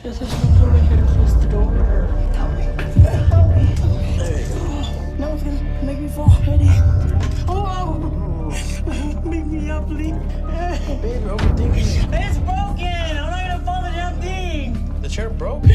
Just over here to close the door. Help me. Help me. There you go. No, it's gonna make me fall. Ready? Oh! Pick me up, please. Baby, overthinking. It's broken! I'm not gonna fall the damn thing! The chair broke?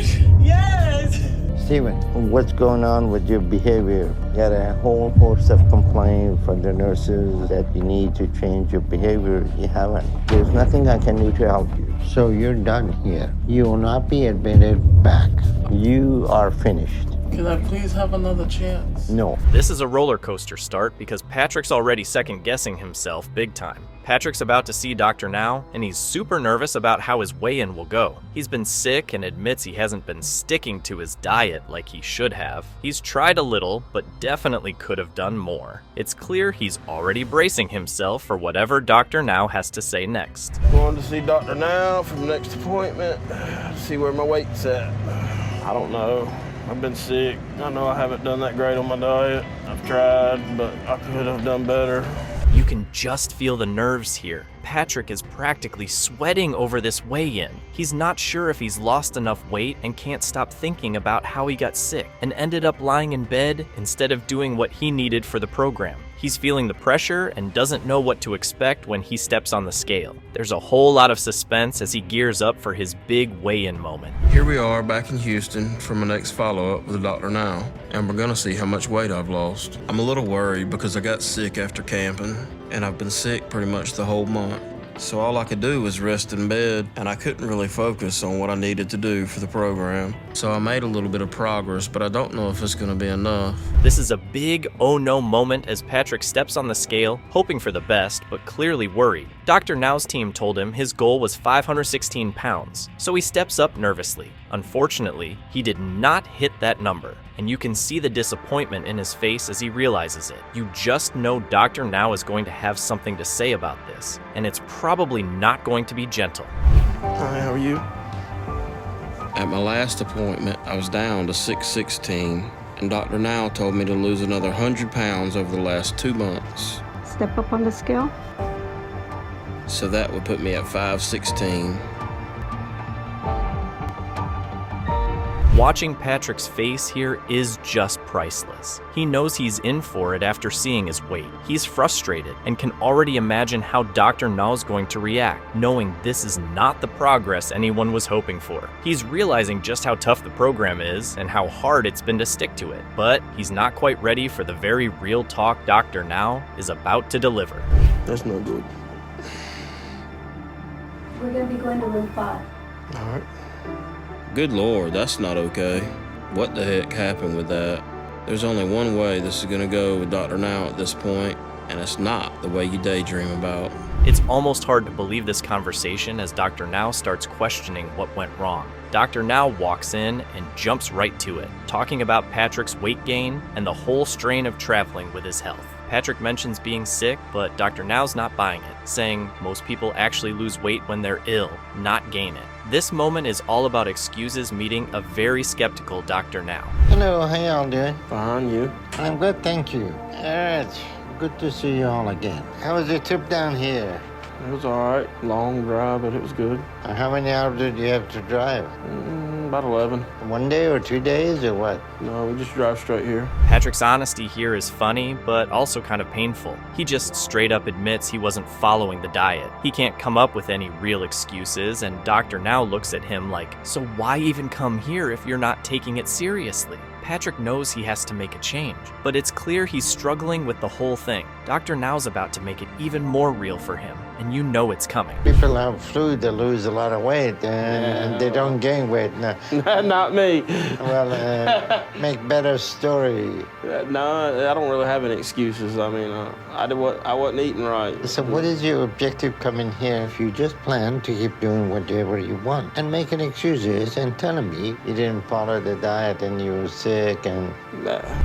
Yes! Steven, what's going on with your behavior? Got a whole host of complaints from the nurses that you need to change your behavior. You haven't. There's nothing I can do to help you. So you're done here. You will not be admitted back. You are finished. Could I please have another chance? No. This is a roller coaster start because Patrick's already second-guessing himself big time. Patrick's about to see Dr. Now, and he's super nervous about how his weigh-in will go. He's been sick and admits he hasn't been sticking to his diet like he should have. He's tried a little, but definitely could have done more. It's clear he's already bracing himself for whatever Dr. Now has to say next. Going to see Dr. Now for the next appointment, see where my weight's at. I don't know. I've been sick. I know I haven't done that great on my diet. I've tried, but I could have done better. You can just feel the nerves here. Patrick is practically sweating over this weigh-in. He's not sure if he's lost enough weight and can't stop thinking about how he got sick and ended up lying in bed instead of doing what he needed for the program. He's feeling the pressure and doesn't know what to expect when he steps on the scale. There's a whole lot of suspense as he gears up for his big weigh-in moment. Here we are back in Houston for my next follow-up with Dr. Now, and we're gonna see how much weight I've lost. I'm a little worried because I got sick after camping, and I've been sick pretty much the whole month. So all I could do was rest in bed, and I couldn't really focus on what I needed to do for the program. So I made a little bit of progress, but I don't know if it's gonna be enough. This is a big oh no moment as Patrick steps on the scale, hoping for the best, but clearly worried. Dr. Now's team told him his goal was 516 pounds, so he steps up nervously. Unfortunately, he did not hit that number, and you can see the disappointment in his face as he realizes it. You just know Dr. Now is going to have something to say about this, and it's probably not going to be gentle. Hi, how are you? At my last appointment, I was down to 616, and Dr. Now told me to lose another 100 pounds over the last 2 months. Step up on the scale. So that would put me at 516. Watching Patrick's face here is just priceless. He knows he's in for it after seeing his weight. He's frustrated and can already imagine how Dr. Now's going to react, knowing this is not the progress anyone was hoping for. He's realizing just how tough the program is and how hard it's been to stick to it, but he's not quite ready for the very real talk Dr. Now is about to deliver. That's no good. We're going to be going to room 5. All right. Good Lord, that's not okay. What the heck happened with that? There's only one way this is gonna go with Dr. Now at this point, and it's not the way you daydream about. It's almost hard to believe this conversation as Dr. Now starts questioning what went wrong. Dr. Now walks in and jumps right to it, talking about Patrick's weight gain and the whole strain of traveling with his health. Patrick mentions being sick, but Dr. Now's not buying it, saying most people actually lose weight when they're ill, not gain it. This moment is all about excuses meeting a very skeptical Dr. Now. Hello, how y'all doing? Fine, you? I'm good, thank you. All right, good to see you all again. How was your trip down here? It was all right. Long drive, but it was good. How many hours did you have to drive? About 11. 1 day or 2 days or what? No, we just drive straight here. Patrick's honesty here is funny, but also kind of painful. He just straight up admits he wasn't following the diet. He can't come up with any real excuses, and Dr. Now looks at him like, so why even come here if you're not taking it seriously? Patrick knows he has to make a change, but it's clear he's struggling with the whole thing. Dr. Now's about to make it even more real for him, and you know it's coming. People have flu, they lose a lot of weight, and they don't gain weight. No. Not me. Well, make better story. No, I don't really have any excuses. I mean, I wasn't eating right. So what is your objective coming here if you just plan to keep doing whatever you want and making excuses and telling me you didn't follow the diet and you were sick and...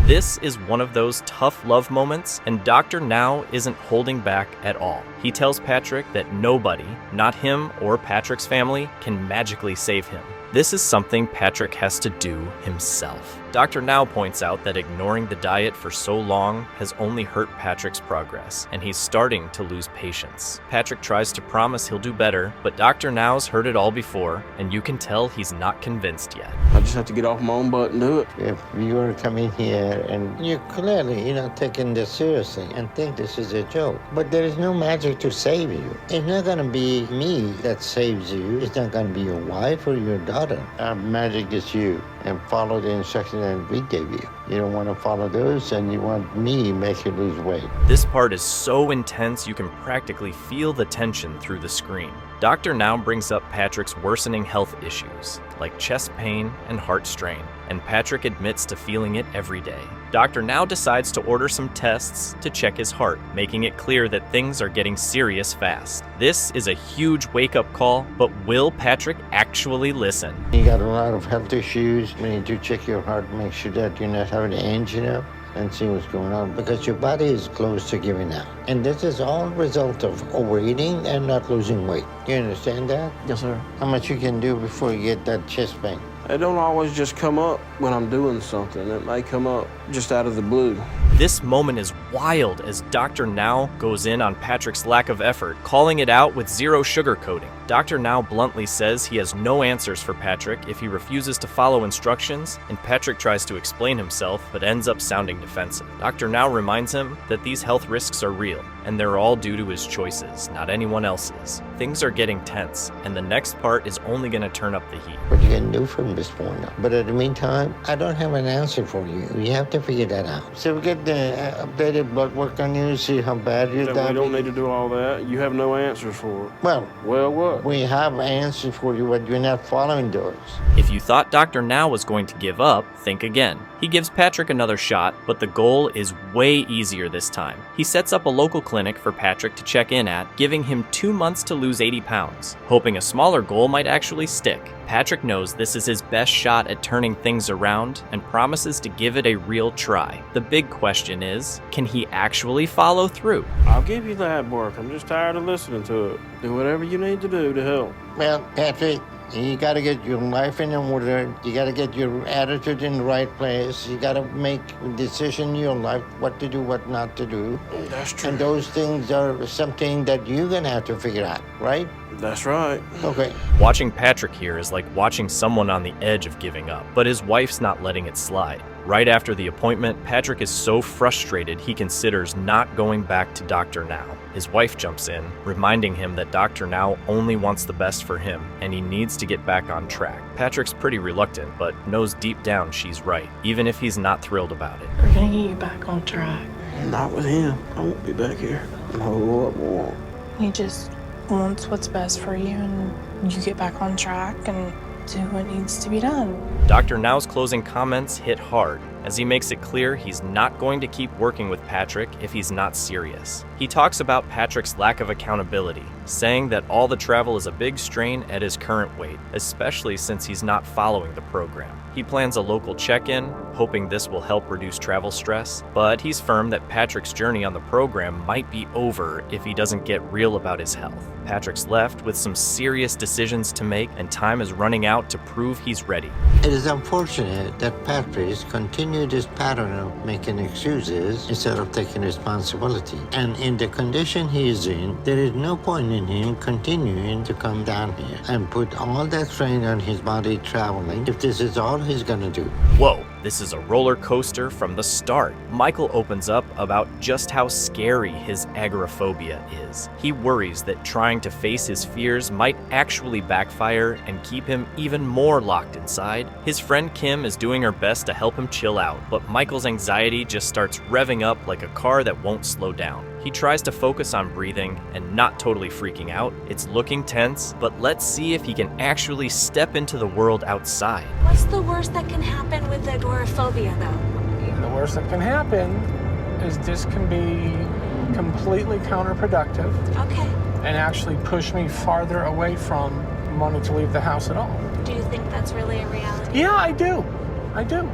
This is one of those tough love moments, and Dr. Now isn't holding back at all. He tells Patrick that nobody, not him or Patrick's family, can magically save him. This is something Patrick has to do himself. Dr. Now points out that ignoring the diet for so long has only hurt Patrick's progress, and he's starting to lose patience. Patrick tries to promise he'll do better, but Dr. Now's heard it all before, and you can tell he's not convinced yet. I just have to get off my own butt and do it. If you were coming here and you're clearly, taking this seriously and think this is a joke, but there is no magic to save you. It's not going to be me that saves you. It's not going to be your wife or your daughter. Our magic is you, and follow the instructions that we gave you. You don't want to follow those, and you want me to make you lose weight. This part is so intense you can practically feel the tension through the screen. Dr. Now brings up Patrick's worsening health issues, like chest pain and heart strain, and Patrick admits to feeling it every day. Dr. Now decides to order some tests to check his heart, making it clear that things are getting serious fast. This is a huge wake-up call, but will Patrick actually listen? You got a lot of health issues. We need to check your heart, make sure that you're not having angina, and see what's going on, because your body is close to giving out. And this is all a result of overeating and not losing weight. You understand that? Yes, sir. How much you can do before you get that chest pain? It don't always just come up when I'm doing something. It may come up just out of the blue. This moment is wild as Dr. Now goes in on Patrick's lack of effort, calling it out with zero sugarcoating. Dr. Now bluntly says he has no answers for Patrick if he refuses to follow instructions, and Patrick tries to explain himself but ends up sounding defensive. Dr. Now reminds him that these health risks are real, and they're all due to his choices, not anyone else's. Things are getting tense, and the next part is only going to turn up the heat. What you can do from this point on. But in the meantime, I don't have an answer for you. You have to figure that out. So we get the updated blood work on you, see how bad you're We don't need to do all that. You have no answers for it. Well, what? we have answers for you, but you're not following those. If you thought Dr. Now was going to give up, think again. He gives Patrick another shot, but the goal is way easier this time. He sets up a local clinic for Patrick to check in at, giving him 2 months to lose 80 pounds, hoping a smaller goal might actually stick. Patrick knows this is his best shot at turning things around and promises to give it a real try. The big question is, can he actually follow through? I'll give you that work. I'm just tired of listening to it. Do whatever you need to do to help. Well, Patrick, you got to get your life in order. You got to get your attitude in the right place. You got to make a decision in your life, what to do, what not to do. That's true. And those things are something that you're going to have to figure out, right? That's right. Okay. Watching Patrick here is like watching someone on the edge of giving up, but his wife's not letting it slide. Right after the appointment, Patrick is so frustrated he considers not going back to Dr. Now. His wife jumps in, reminding him that Dr. Now only wants the best for him, and he needs to get back on track. Patrick's pretty reluctant, but knows deep down she's right, even if he's not thrilled about it. We're gonna get you back on track. Not with him. I won't be back here. No, I won't. He just wants what's best for you, and you get back on track and do what needs to be done. Dr. Now's closing comments hit hard, as he makes it clear he's not going to keep working with Patrick if he's not serious. He talks about Patrick's lack of accountability, saying that all the travel is a big strain at his current weight, especially since he's not following the program. He plans a local check-in, hoping this will help reduce travel stress, but he's firm that Patrick's journey on the program might be over if he doesn't get real about his health. Patrick's left with some serious decisions to make, and time is running out to prove he's ready. It is unfortunate that Patrick continued his pattern of making excuses instead of taking responsibility. And in the condition he is in, there is no point in him continuing to come down here and put all that strain on his body traveling if this is all he's gonna do. Whoa, this is a roller coaster from the start. Michael opens up about just how scary his agoraphobia is. He worries that trying to face his fears might actually backfire and keep him even more locked inside. His friend Kim is doing her best to help him chill out, but Michael's anxiety just starts revving up like a car that won't slow down. He tries to focus on breathing and not totally freaking out. It's looking tense, but let's see if he can actually step into the world outside. What's the worst that can happen with agoraphobia, though? The worst that can happen is this can be completely counterproductive Okay. and actually push me farther away from wanting to leave the house at all. Do you think that's really a reality? Yeah, I do. I do.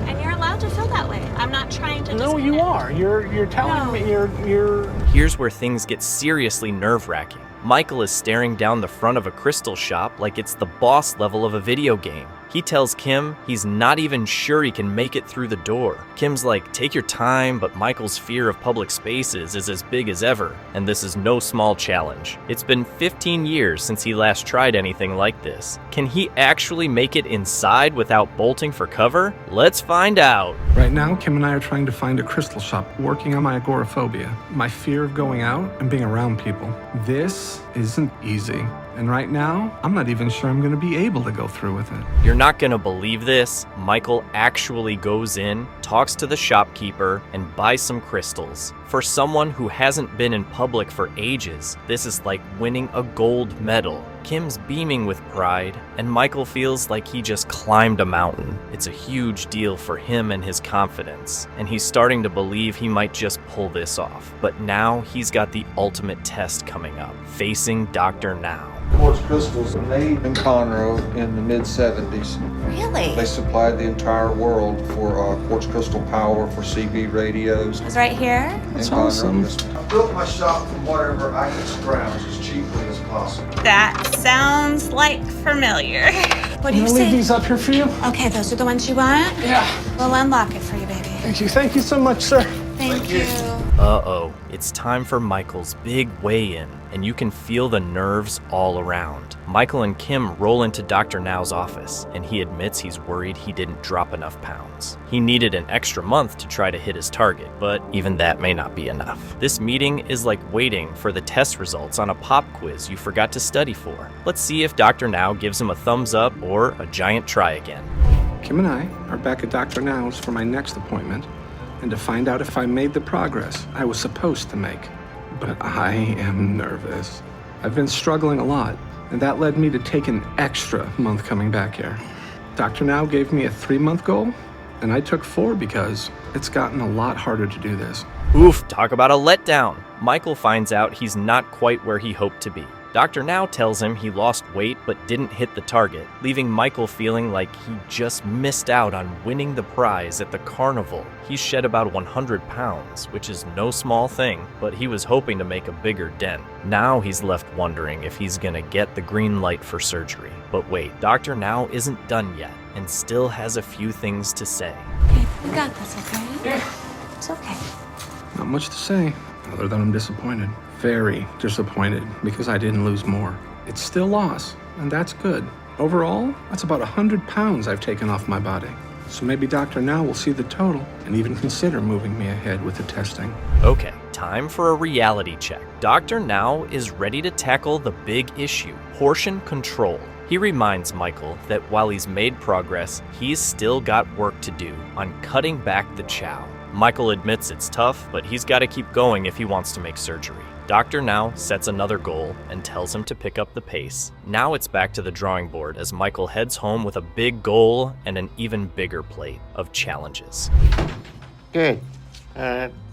And you're allowed to feel that way. I'm not trying to No, you disconnect. are. You're telling me you're Here's where things get seriously nerve-wracking. Michael is staring down the front of a crystal shop like it's the boss level of a video game. He tells Kim he's not even sure he can make it through the door. Kim's like, take your time, but Michael's fear of public spaces is as big as ever, and this is no small challenge. It's been 15 years since he last tried anything like this. Can he actually make it inside without bolting for cover? Let's find out. Right now, Kim and I are trying to find a crystal shop, working on my agoraphobia, my fear of going out and being around people. This isn't easy. And right now, I'm not even sure I'm going to be able to go through with it. You're not gonna believe this. Michael actually goes in, talks to the shopkeeper, and buys some crystals. For someone who hasn't been in public for ages, this is like winning a gold medal. Kim's beaming with pride, and Michael feels like he just climbed a mountain. It's a huge deal for him and his confidence, and he's starting to believe he might just pull this off. But now he's got the ultimate test coming up, facing Dr. Now. Quartz crystals were made in Conroe in the mid-70s. Really? They supplied the entire world for quartz crystal power for CB radios. It's right here? That's in Conroe. awesome. I built my shop from whatever I could scrounge as cheaply as possible. That sounds like familiar. What do you Can I leave say? these up here for you? Okay, those are the ones you want? Yeah. We'll unlock it for you, baby. Thank you. Thank you so much, sir. Thank you. Uh-oh, it's time for Michael's big weigh-in, and you can feel the nerves all around. Michael and Kim roll into Dr. Now's office, and he admits he's worried he didn't drop enough pounds. He needed an extra month to try to hit his target, but even that may not be enough. This meeting is like waiting for the test results on a pop quiz you forgot to study for. Let's see if Dr. Now gives him a thumbs up or a giant try again. Kim and I are back at Dr. Now's for my next appointment, and to find out if I made the progress I was supposed to make. But I am nervous. I've been struggling a lot, and that led me to take an extra month coming back here. Dr. Now gave me a 3-month goal, and I took 4 because it's gotten a lot harder to do this. Oof, talk about a letdown. Michael finds out he's not quite where he hoped to be. Dr. Now tells him he lost weight but didn't hit the target, leaving Michael feeling like he just missed out on winning the prize at the carnival. He's shed about 100 pounds, which is no small thing, but he was hoping to make a bigger dent. Now he's left wondering if he's gonna get the green light for surgery. But wait, Dr. Now isn't done yet and still has a few things to say. Okay, we got this, okay? Yeah. It's okay. Not much to say, other than I'm disappointed. Very disappointed because I didn't lose more. It's still loss, and that's good. Overall, that's about 100 pounds I've taken off my body. So maybe Dr. Now will see the total and even consider moving me ahead with the testing. Okay, time for a reality check. Dr. Now is ready to tackle the big issue, portion control. He reminds Michael that while he's made progress, he's still got work to do on cutting back the chow. Michael admits it's tough, but he's got to keep going if he wants to make surgery. Dr. Now sets another goal and tells him to pick up the pace. Now it's back to the drawing board as Michael heads home with a big goal and an even bigger plate of challenges. Good.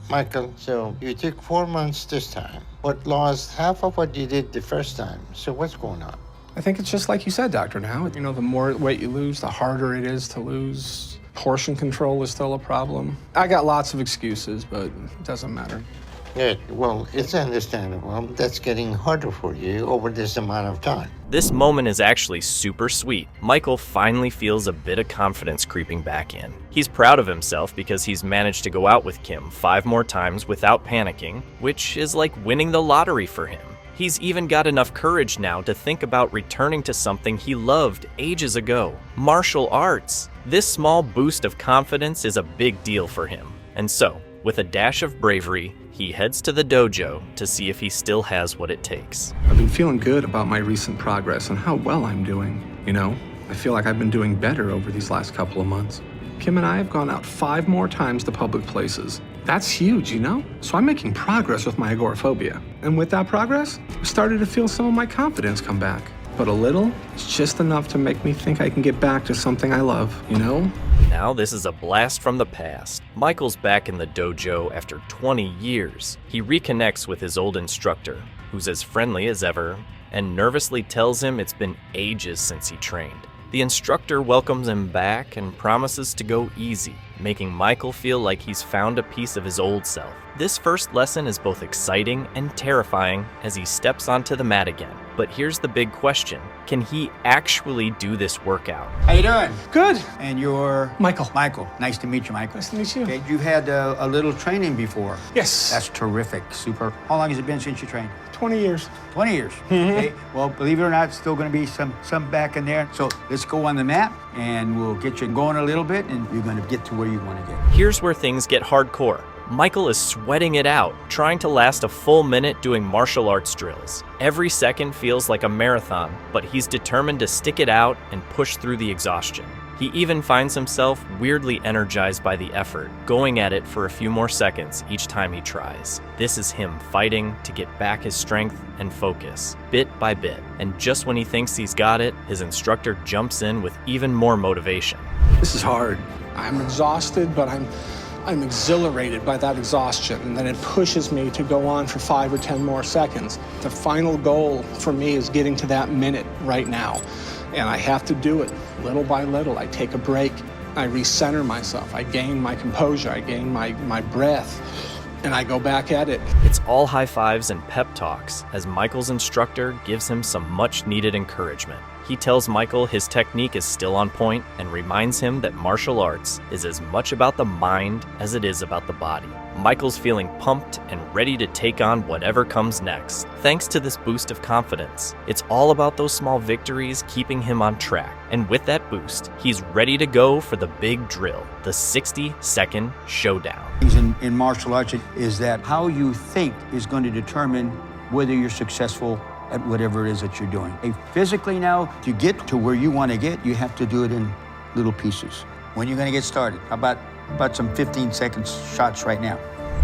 Michael, so you took 4 months this time, but lost half of what you did the first time. So what's going on? I think it's just like you said, Dr. Now. You know, the more weight you lose, the harder it is to lose. Portion control is still a problem. I got lots of excuses, but it doesn't matter. Good. Well, it's understandable. That's getting harder for you over this amount of time. This moment is actually super sweet. Michael finally feels a bit of confidence creeping back in. He's proud of himself because he's managed to go out with Kim 5 more times without panicking, which is like winning the lottery for him. He's even got enough courage now to think about returning to something he loved ages ago, martial arts. This small boost of confidence is a big deal for him. And so, with a dash of bravery, he heads to the dojo to see if he still has what it takes. I've been feeling good about my recent progress and how well I'm doing. You know, I feel like I've been doing better over these last couple of months. Kim and I have gone out 5 more times to public places. That's huge, you know? So I'm making progress with my agoraphobia. And with that progress, I started to feel some of my confidence come back. But a little is just enough to make me think I can get back to something I love, you know? Now this is a blast from the past. Michael's back in the dojo after 20 years. He reconnects with his old instructor, who's as friendly as ever, and nervously tells him it's been ages since he trained. The instructor welcomes him back and promises to go easy, making Michael feel like he's found a piece of his old self. This first lesson is both exciting and terrifying as he steps onto the mat again. But here's the big question. Can he actually do this workout? How you doing? Good. And you're? Michael. Michael. Nice to meet you, Michael. Nice to meet you. Okay, you've had a little training before. Yes. That's terrific. Super. How long has it been since you trained? 20 years. 20 years. Okay. Well, believe it or not, still going to be some back in there. So let's go on the mat, and we'll get you going a little bit, and you're going to get to where you want to get. Here's where things get hardcore. Michael is sweating it out, trying to last a full minute doing martial arts drills. Every second feels like a marathon, but he's determined to stick it out and push through the exhaustion. He even finds himself weirdly energized by the effort, going at it for a few more seconds each time he tries. This is him fighting to get back his strength and focus, bit by bit. And just when he thinks he's got it, his instructor jumps in with even more motivation. This is hard. I'm exhausted, but I'm exhilarated by that exhaustion, and then it pushes me to go on for 5 or 10 more seconds. The final goal for me is getting to that minute right now, and I have to do it little by little. I take a break, I recenter myself, I gain my composure, I gain my breath, and I go back at it. It's all high fives and pep talks as Michael's instructor gives him some much needed encouragement. He tells Michael his technique is still on point and reminds him that martial arts is as much about the mind as it is about the body. Michael's feeling pumped and ready to take on whatever comes next. Thanks to this boost of confidence, it's all about those small victories keeping him on track. And with that boost, he's ready to go for the big drill, the 60-second showdown. In martial arts is that how you think is going to determine whether you're successful at whatever it is that you're doing. Physically now, to get to where you want to get, you have to do it in little pieces. When you're going to get started? How about some 15-second shots right now?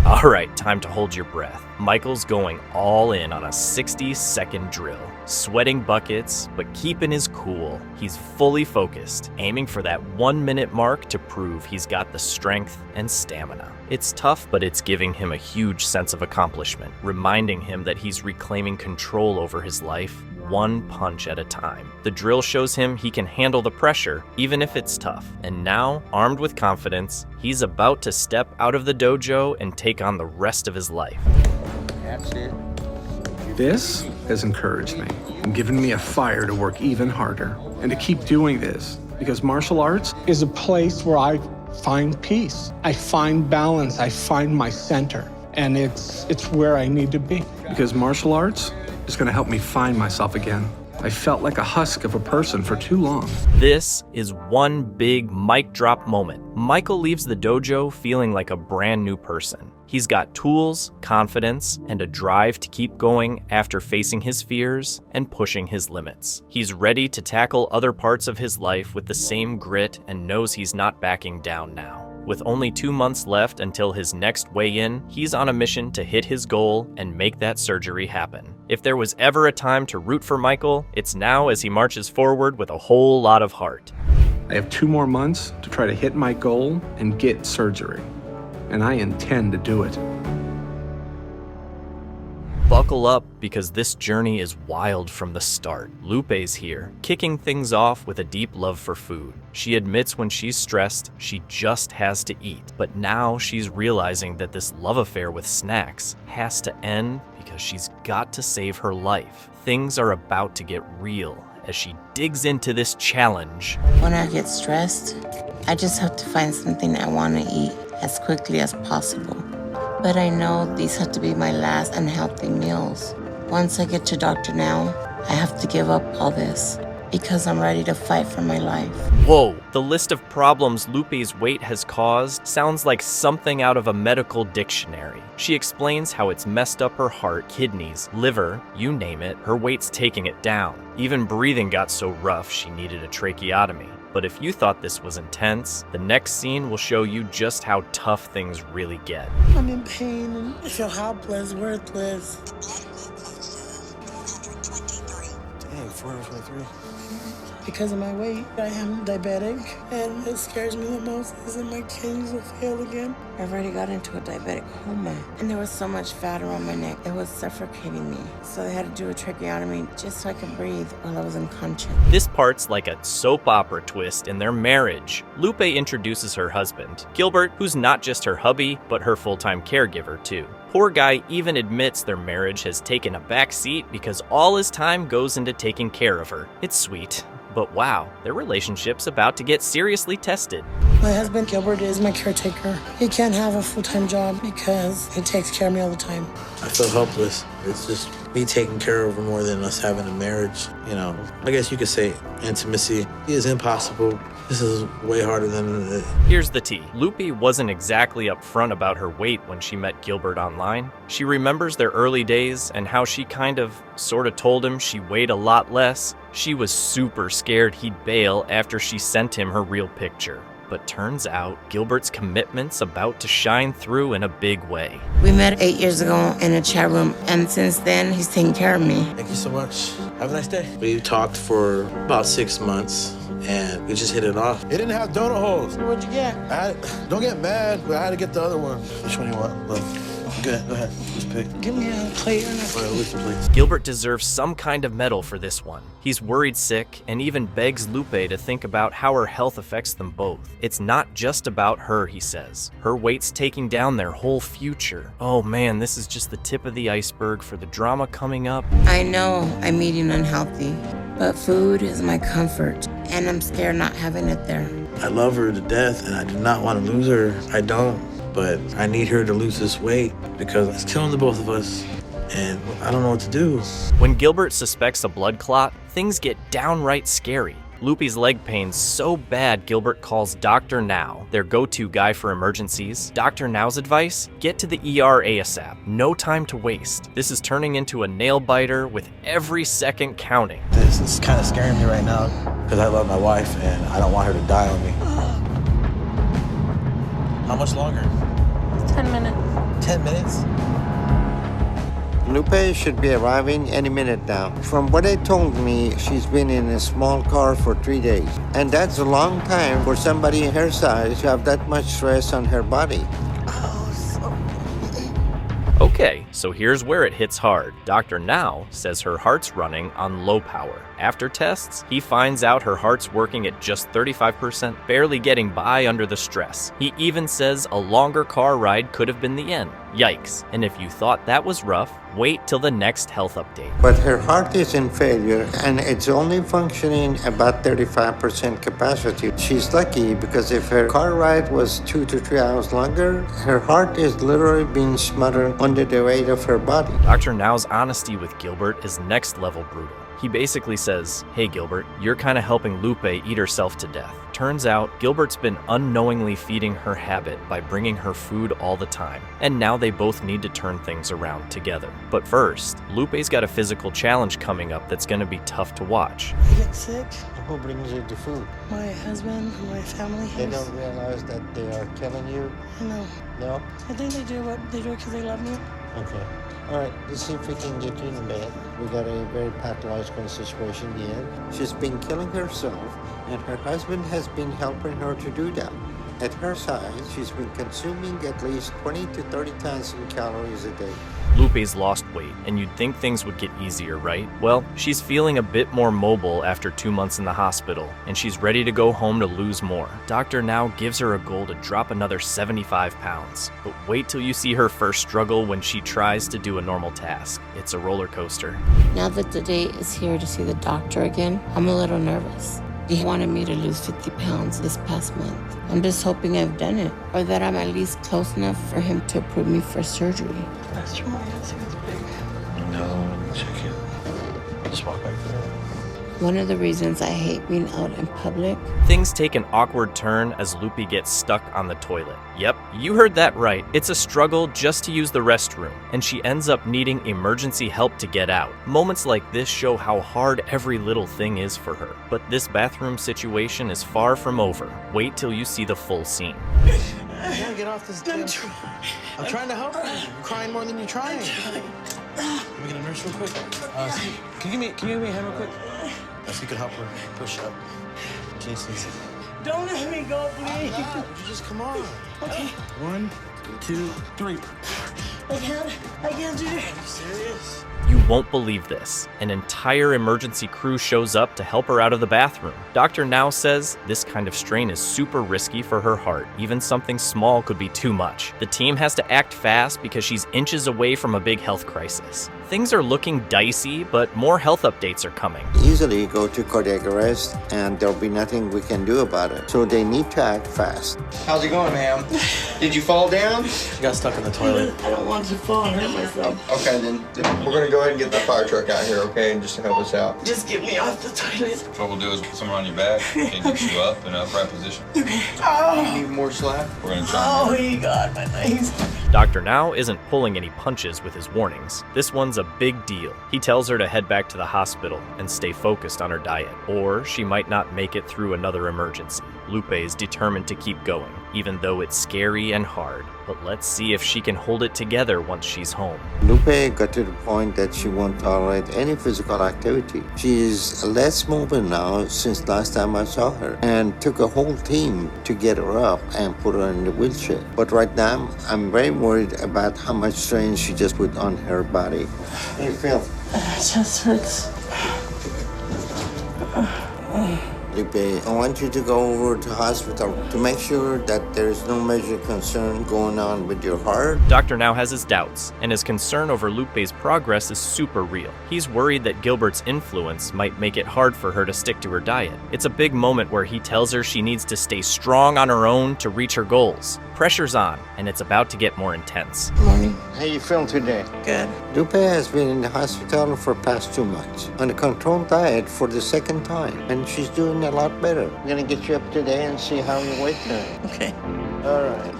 All right, time to hold your breath. Michael's going all in on a 60-second drill, sweating buckets, but keeping his cool. He's fully focused, aiming for that 1-minute mark to prove he's got the strength and stamina. It's tough, but it's giving him a huge sense of accomplishment, reminding him that he's reclaiming control over his life, one punch at a time. The drill shows him he can handle the pressure, even if it's tough. And now, armed with confidence, he's about to step out of the dojo and take on the rest of his life. That's it. This has encouraged me and given me a fire to work even harder and to keep doing this, because martial arts Is a place where I find peace. I find balance. I find my center. And it's where I need to be. because martial arts is going to help me find myself again. I felt like a husk of a person for too long. This is one big mic drop moment. Michael leaves the dojo feeling like a brand new person. He's got tools, confidence, and a drive to keep going after facing his fears and pushing his limits. He's ready to tackle other parts of his life with the same grit and knows he's not backing down now. With only 2 months left until his next weigh-in, he's on a mission to hit his goal and make that surgery happen. If there was ever a time to root for Michael, it's now as he marches forward with a whole lot of heart. I have 2 more months to try to hit my goal and get surgery, and I intend to do it. Buckle up, because this journey is wild from the start. Lupe's here, kicking things off with a deep love for food. She admits when she's stressed, she just has to eat. But now she's realizing that this love affair with snacks has to end because she's got to save her life. Things are about to get real as she digs into this challenge. When I get stressed, I just have to find something I want to eat as quickly as possible. But I know these have to be my last unhealthy meals. Once I get to Dr. Now, I have to give up all this because I'm ready to fight for my life. Whoa, the list of problems Lupe's weight has caused sounds like something out of a medical dictionary. She explains how it's messed up her heart, kidneys, liver, you name it. Her weight's taking it down. Even breathing got so rough she needed a tracheotomy. But if you thought this was intense, the next scene will show you just how tough things really get. I'm in pain and I feel helpless, worthless. Dang, 423. because of my weight. I am diabetic, and it scares me the most is that my kidneys will fail again. I've already got into a diabetic coma, and there was so much fat around my neck, it was suffocating me. So they had to do a tracheotomy just so I could breathe while I was unconscious. This part's like a soap opera twist in their marriage. Lupe introduces her husband, Gilbert, who's not just her hubby, but her full-time caregiver too. Poor guy even admits their marriage has taken a back seat because all his time goes into taking care of her. It's sweet. But wow, their relationship's about to get seriously tested. My husband, Gilbert, is my caretaker. He can't have a full-time job because he takes care of me all the time. I feel helpless. It's just me taking care of her more than us having a marriage. You know, I guess you could say intimacy is impossible. This is way harder than it. Here's the tea. Lupe wasn't exactly upfront about her weight when she met Gilbert online. She remembers their early days and how she sorta told him she weighed a lot less. She was super scared he'd bail after she sent him her real picture. But turns out Gilbert's commitment's about to shine through in a big way. We met 8 years ago in a chat room, and since then, he's taken care of me. Thank you so much. Have a nice day. We talked for about 6 months, and we just hit it off. It didn't have donut holes. What'd you get? Don't get mad, but I had to get the other one. Which one you want? Look. Good, go ahead. Just pick. Give me a plate and a please. Gilbert deserves some kind of medal for this one. He's worried sick and even begs Lupe to think about how her health affects them both. It's not just about her, he says. Her weight's taking down their whole future. Oh man, this is just the tip of the iceberg for the drama coming up. I know I'm eating unhealthy, but food is my comfort, and I'm scared not having it there. I love her to death, and I do not want to lose her. I don't. But I need her to lose this weight because it's killing the both of us, and I don't know what to do. When Gilbert suspects a blood clot, things get downright scary. Lupe's leg pain's so bad, Gilbert calls Dr. Now, their go-to guy for emergencies. Dr. Now's advice? Get to the ER ASAP. No time to waste. This is turning into a nail-biter with every second counting. This is kind of scaring me right now because I love my wife, and I don't want her to die on me. How much longer? 10 minutes. 10 minutes? Lupe should be arriving any minute now. From what they told me, she's been in a small car for 3 days. And that's a long time for somebody her size to have that much stress on her body. Okay, so here's where it hits hard. Dr. Now says her heart's running on low power. After tests, he finds out her heart's working at just 35%, barely getting by under the stress. He even says a longer car ride could have been the end. Yikes. And if you thought that was rough, wait till the next health update. But her heart is in failure and it's only functioning about 35% capacity. She's lucky because if her car ride was 2 to 3 hours longer, her heart is literally being smothered under the weight of her body. Dr. Now's honesty with Gilbert is next level brutal. He basically says, hey Gilbert, you're kind of helping Lupe eat herself to death. Turns out, Gilbert's been unknowingly feeding her habit by bringing her food all the time, and now they both need to turn things around together. But first, Lupe's got a physical challenge coming up that's gonna be tough to watch. I get sick. Who brings you the food? My husband and my family. They don't realize that they are killing you? No. No? I think they do what they do because they love me. Okay. All right, let's see if we can get you in bed. We got a very pathological situation here. She's been killing herself, and her husband has been helping her to do that. At her size, she's been consuming at least 20 to 30,000 calories a day. Lupe's lost weight, and you'd think things would get easier, right? Well, she's feeling a bit more mobile after 2 months in the hospital, and she's ready to go home to lose more. Dr. Now gives her a goal to drop another 75 pounds. But wait till you see her first struggle when she tries to do a normal task. It's a roller coaster. Now that the day is here to see the doctor again, I'm a little nervous. He wanted me to lose 50 pounds this past month. I'm just hoping I've done it, or that I'm at least close enough for him to approve me for surgery. That's true, I think it's big. No, check it. Just walk back there. One of the reasons I hate being out in public. Things take an awkward turn as Lupe gets stuck on the toilet. Yep, you heard that right. It's a struggle just to use the restroom, and she ends up needing emergency help to get out. Moments like this show how hard every little thing is for her. But this bathroom situation is far from over. Wait till you see the full scene. You gotta get off this damn... I'm trying to help you. You're crying more than you're trying. Let me get a nurse real quick. Can you give me a hand real quick? If you can help her push up. Jesus. Don't let me go, please. Would you just come on? Okay. 1, 2, 3. I can't do it. Are you serious? You won't believe this. An entire emergency crew shows up to help her out of the bathroom. Dr. Now says this kind of strain is super risky for her heart. Even something small could be too much. The team has to act fast because she's inches away from a big health crisis. Things are looking dicey, but more health updates are coming. Easily go to cardiac arrest, and there'll be nothing we can do about it. So they need to act fast. How's it going, ma'am? Did you fall down? She got stuck in the toilet. I don't want to fall and hurt myself. Okay, then we're gonna go ahead and get the fire truck out here, okay, just to help us out. Just get me off the toilet. What we'll do is put someone on your back and get you up in an upright position. Okay. Oh. Need more slack? We're gonna try. Oh, he got my legs. Dr. Now isn't pulling any punches with his warnings. This one's a big deal. He tells her to head back to the hospital and stay focused on her diet, or she might not make it through another emergency. Lupe is determined to keep going, even though it's scary and hard. But let's see if she can hold it together once she's home. Lupe got to the point that she won't tolerate any physical activity. She's less mobile now since last time I saw her, and took a whole team to get her up and put her in the wheelchair. But right now, I'm very worried about how much strain she just put on her body. How you feel? It just hurts. Lupe, I want you to go over to hospital to make sure that there is no major concern going on with your heart. Dr. Now has his doubts, and his concern over Lupe's progress is super real. He's worried that Gilbert's influence might make it hard for her to stick to her diet. It's a big moment where he tells her she needs to stay strong on her own to reach her goals. Pressure's on, and it's about to get more intense. Morning. How you feel today? Good. Lupe has been in the hospital for past 2 months on a controlled diet for the second time, and she's doing a lot better. I'm gonna get you up today and see how your weight doing. Okay. All right.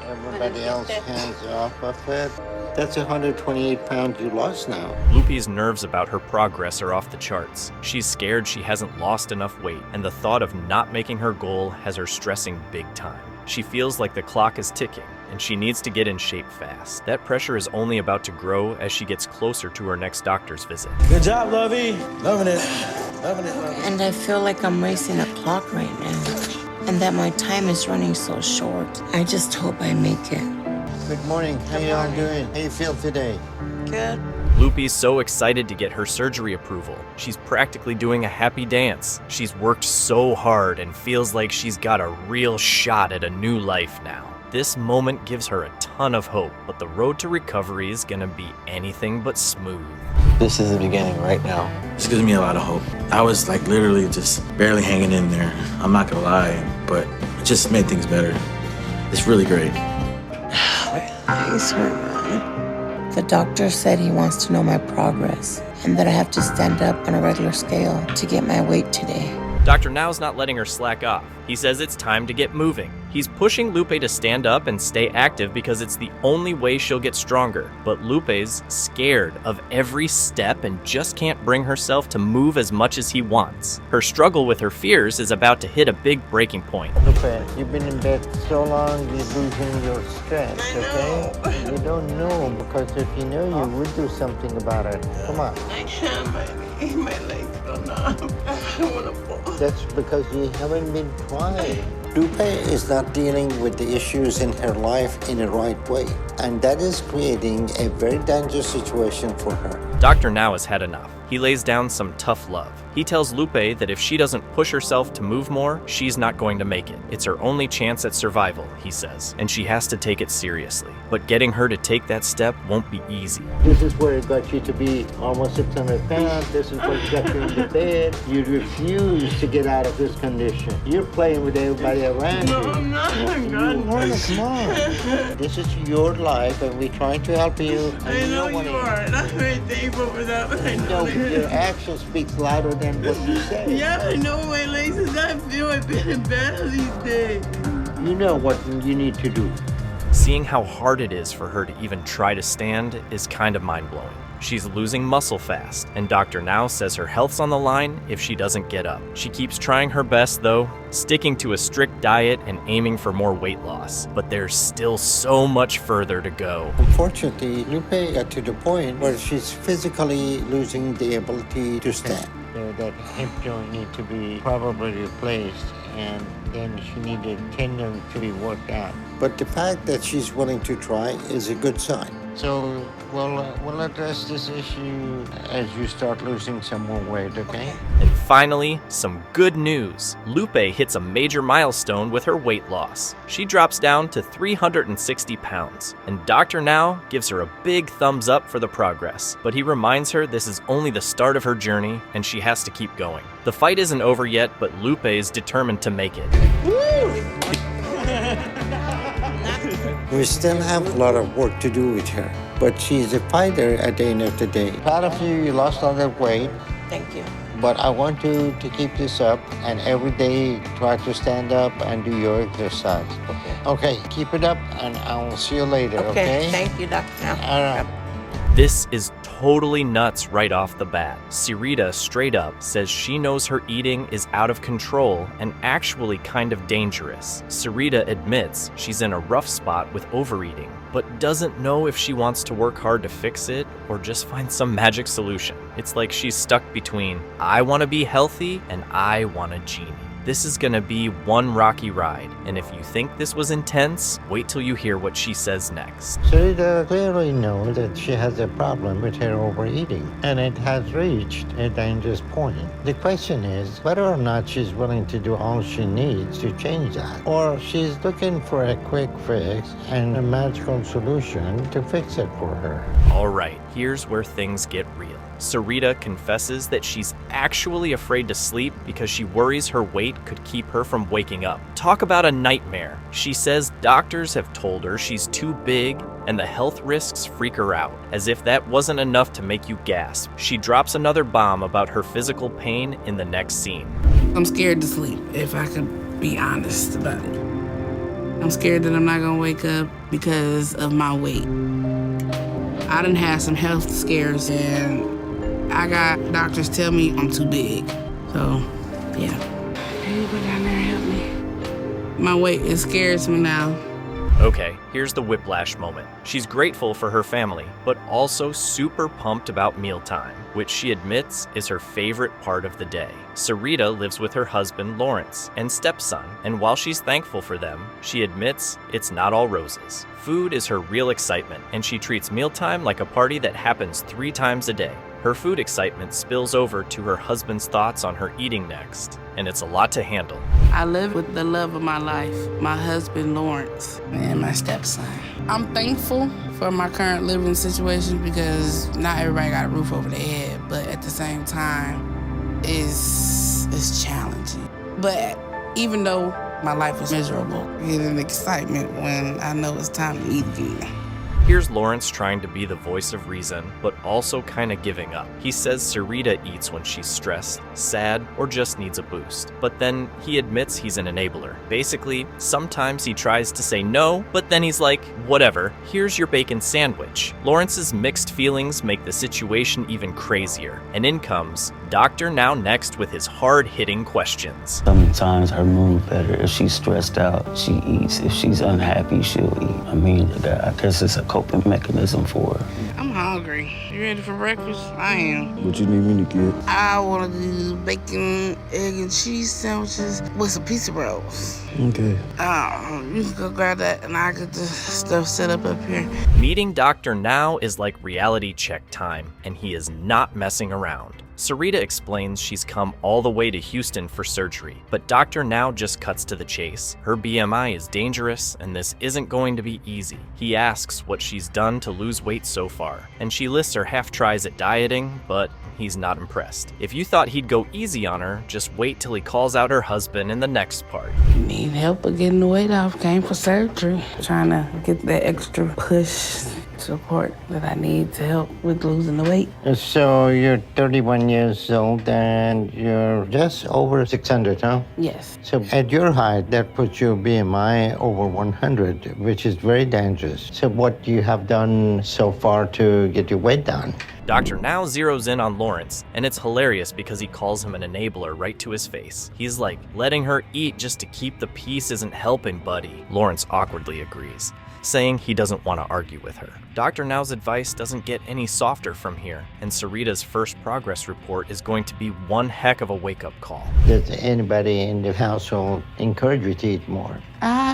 Everybody else hands off of it. That's 128 pounds you lost now. Lupe's nerves about her progress are off the charts. She's scared she hasn't lost enough weight, and the thought of not making her goal has her stressing big time. She feels like the clock is ticking, and she needs to get in shape fast. That pressure is only about to grow as she gets closer to her next doctor's visit. Good job, Lovey. Loving it. Loving it, Lovey. And I feel like I'm racing a clock right now, and that my time is running so short. I just hope I make it. Good morning. How you all doing? How you feel today? Good. Lupe's so excited to get her surgery approval. She's practically doing a happy dance. She's worked so hard and feels like she's got a real shot at a new life now. This moment gives her a ton of hope, but the road to recovery is gonna be anything but smooth. This is the beginning right now. This gives me a lot of hope. I was like literally just barely hanging in there. I'm not gonna lie, but it just made things better. It's really great. The doctor said he wants to know my progress and that I have to stand up on a regular scale to get my weight today. Dr. Now's not letting her slack off. He says it's time to get moving. He's pushing Lupe to stand up and stay active because it's the only way she'll get stronger. But Lupe's scared of every step and just can't bring herself to move as much as he wants. Her struggle with her fears is about to hit a big breaking point. Lupe, you've been in bed so long, you're losing your strength, okay? You don't know, because if you know, you would do something about it. Come on. I can't. My legs go numb. I don't want to fall. That's because you haven't been trying. Lupe is not dealing with the issues in her life in the right way, and that is creating a very dangerous situation for her. Dr. Now has had enough. He lays down some tough love. He tells Lupe that if she doesn't push herself to move more, she's not going to make it. It's her only chance at survival, he says, and she has to take it seriously. But getting her to take that step won't be easy. This is where it got you to be almost 600 pounds. This is what got you in the bed. You refuse to get out of this condition. You're playing with everybody around you. No, I'm not. I'm Come on. This is your life, and we're trying to help you. I know you are, and I'm very thankful for that, but I know your actions speak louder than what you say. Yeah, I know my legs is not feel. I've been in bed all these days. You know what you need to do. Seeing how hard it is for her to even try to stand is kind of mind-blowing. She's losing muscle fast, and Dr. Now says her health's on the line if she doesn't get up. She keeps trying her best though, sticking to a strict diet and aiming for more weight loss. But there's still so much further to go. Unfortunately, Lupe got to the point where she's physically losing the ability to stand. That hip joint needs to be probably replaced, and then she needed tendon to be worked out. But the fact that she's willing to try is a good sign. So we'll address this issue as you start losing some more weight, okay? And finally, some good news. Lupe hits a major milestone with her weight loss. She drops down to 360 pounds, and Dr. Now gives her a big thumbs up for the progress. But he reminds her this is only the start of her journey, and she has to keep going. The fight isn't over yet, but Lupe is determined to make it. We still have a lot of work to do with her, but she's a fighter at the end of the day. Proud of you, you lost all that weight. Thank you. But I want you to keep this up and every day try to stand up and do your exercise. Okay, keep it up and I will see you later, okay? Thank you, Dr. Now. All right. This is totally nuts right off the bat. Sarita straight up says she knows her eating is out of control and actually kind of dangerous. Sarita admits she's in a rough spot with overeating, but doesn't know if she wants to work hard to fix it or just find some magic solution. It's like she's stuck between, I want to be healthy and I want a genie. This is gonna be one rocky ride, and if you think this was intense, wait till you hear what she says next. Sarita clearly knows that she has a problem with her overeating, and it has reached a dangerous point. The question is whether or not she's willing to do all she needs to change that, or she's looking for a quick fix and a magical solution to fix it for her. All right, here's where things get real. Sarita confesses that she's actually afraid to sleep because she worries her weight could keep her from waking up. Talk about a nightmare. She says doctors have told her she's too big and the health risks freak her out. As if that wasn't enough to make you gasp, she drops another bomb about her physical pain in the next scene. I'm scared to sleep, if I could be honest about it. I'm scared that I'm not gonna wake up because of my weight. I done had some health scares and I got doctors tell me I'm too big. So, yeah. Hey, go down there and help me. My weight, it scares me now. Okay, here's the whiplash moment. She's grateful for her family, but also super pumped about mealtime, which she admits is her favorite part of the day. Sarita lives with her husband, Lawrence, and stepson, and while she's thankful for them, she admits it's not all roses. Food is her real excitement, and she treats mealtime like a party that happens 3 times a day. Her food excitement spills over to her husband's thoughts on her eating next, and it's a lot to handle. I live with the love of my life, my husband Lawrence, and my stepson. I'm thankful for my current living situation because not everybody got a roof over their head, but at the same time, it's challenging. But even though my life is miserable, I get an excitement when I know it's time to eat again. Here's Lawrence trying to be the voice of reason, but also kind of giving up. He says Sarita eats when she's stressed, sad, or just needs a boost. But then he admits he's an enabler. Basically, sometimes he tries to say no, but then he's like, whatever, here's your bacon sandwich. Lawrence's mixed feelings make the situation even crazier. And in comes Dr. Now next with his hard-hitting questions. Sometimes her mood better. If she's stressed out, she eats. If she's unhappy, she'll eat. I mean, I guess it's a coping mechanism for her. I'm hungry. You ready for breakfast? I am. What you need me to get? I want to do bacon, egg, and cheese sandwiches with some pizza rolls. Okay. You can go grab that and I get the stuff set up here. Meeting Dr. Now is like reality check time, and he is not messing around. Sarita explains she's come all the way to Houston for surgery, but Dr. Now just cuts to the chase. Her BMI is dangerous, and this isn't going to be easy. He asks what she's done to lose weight so far, and she lists her half-tries at dieting, but he's not impressed. If you thought he'd go easy on her, just wait till he calls out her husband in the next part. Need help with getting the weight off. Came for surgery. Trying to get that extra push support that I need to help with losing the weight. So you're 31 years old and you're just over 600, huh? Yes. So at your height, that puts your BMI over 100, which is very dangerous. So what you have done so far to get your weight down? Dr. Now zeroes in on Lawrence, and it's hilarious because he calls him an enabler right to his face. He's like, letting her eat just to keep the peace isn't helping, buddy. Lawrence awkwardly agrees, saying he doesn't want to argue with her. Dr. Now's advice doesn't get any softer from here, and Sarita's first progress report is going to be one heck of a wake-up call. Does anybody in the household encourage you to eat more?